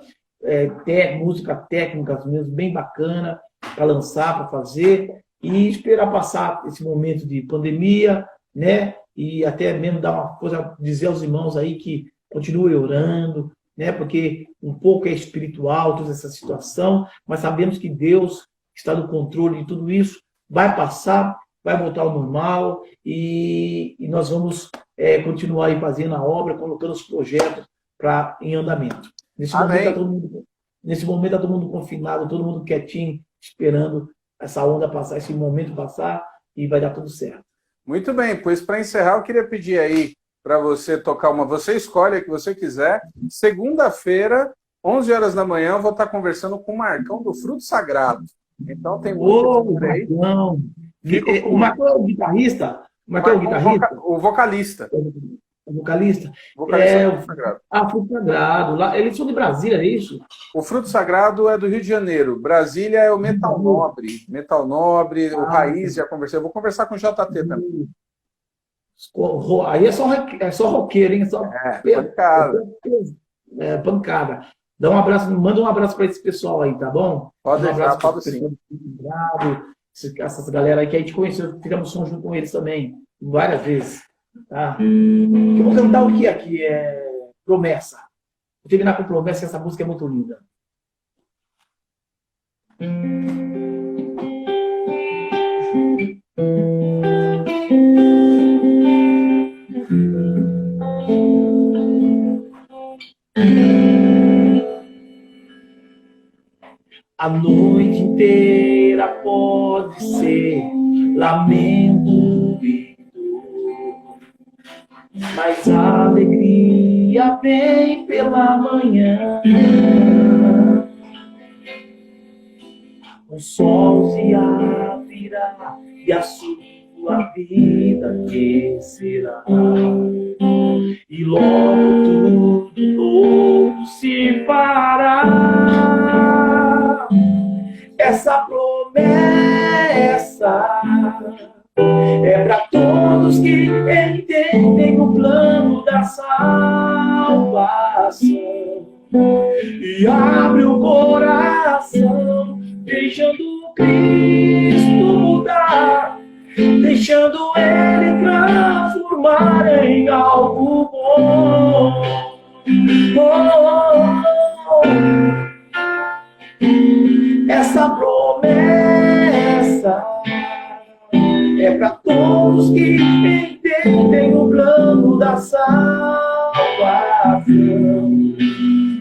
música técnicas mesmo, bem bacana para lançar, para fazer e esperar passar esse momento de pandemia, né? E até mesmo dar uma coisa, dizer aos irmãos aí que continuem orando, né? Porque um pouco é espiritual toda essa situação, mas sabemos que Deus está no controle de tudo isso, vai passar, vai voltar ao normal e nós vamos continuar aí fazendo a obra, colocando os projetos em andamento. Nesse momento está todo mundo confinado, todo mundo quietinho, esperando essa onda passar, esse momento passar e vai dar tudo certo. Muito bem, pois para encerrar eu queria pedir aí para você tocar você escolhe a que você quiser. Segunda-feira, 11 horas da manhã, eu vou estar conversando com o Marcão do Fruto Sagrado. Então tem muito aí. O Marcão é o guitarrista? O Marcão é o guitarrista? O vocalista. O vocalista? Vocalista do Fruto Sagrado. Fruto Sagrado. Lá, eles são de Brasília, é isso? O Fruto Sagrado é do Rio de Janeiro. Brasília é o Metal Nobre. Metal Nobre, o Raiz, já conversei. Eu vou conversar com o JT também. Aí é só roqueiro, hein? Pancada. Pancada. Manda um abraço para esse pessoal aí, tá bom? Pode deixar, pode sim. Essas galera aí que a gente conheceu, fizemos som junto com eles também, várias vezes. Tá? Eu vou cantar o que aqui? Promessa. Vou terminar com Promessa, essa música é muito linda. A noite inteira pode ser lamento e dor, mas a alegria vem pela manhã. O sol se abrirá e a sua vida aquecerá. E logo tudo novo se fará. Essa promessa é para todos que entendem o plano da salvação e abre o coração, deixando Cristo mudar, deixando Ele transformar em algo bom. Essa promessa é para todos que entendem o plano da salvação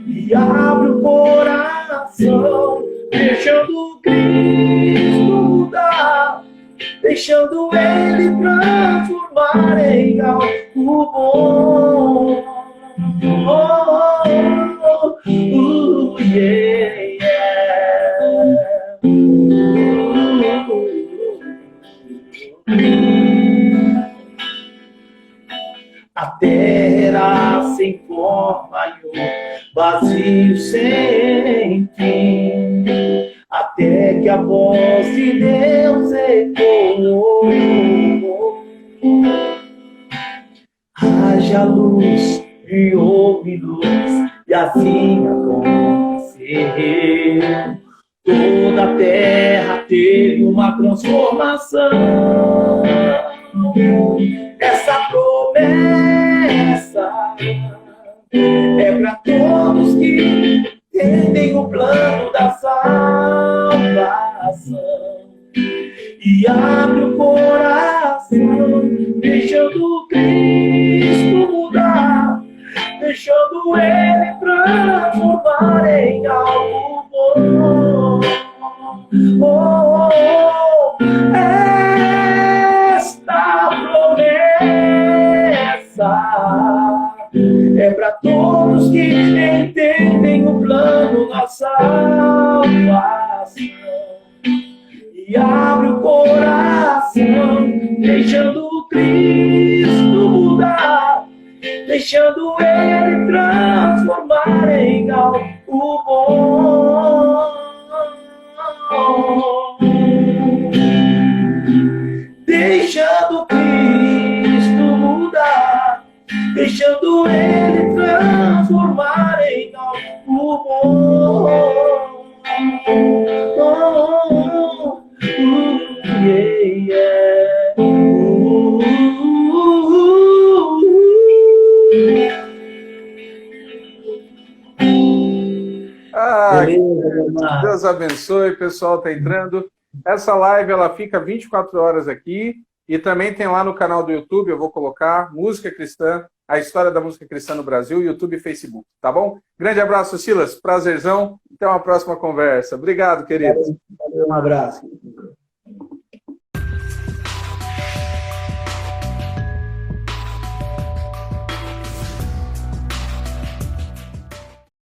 e abre o coração, deixando Cristo mudar, deixando Ele transformar em algo bom. Yeah, A terra sem forma e o vazio sem fim, até que a voz de Deus ecoou. Haja luz e houve luz, e assim aconteceu. Toda a terra teve uma transformação. Essa promessa é para todos que entendem o plano da salvação e abre o coração, deixando Cristo mudar, deixando Ele transformar em algo bom. Esta promessa é para todos que entendem o plano da salvação e abre o coração, deixando Cristo mudar, deixando Ele transformar em algo bom. Deixando Cristo mudar, deixando Ele transformar em algo bom. Deus abençoe, pessoal, tá entrando. Essa live ela fica 24 horas aqui e também tem lá no canal do YouTube, eu vou colocar Música Cristã, a história da música cristã no Brasil, YouTube e Facebook, tá bom? Grande abraço, Silas, prazerzão, até uma próxima conversa. Obrigado, querido. Um abraço.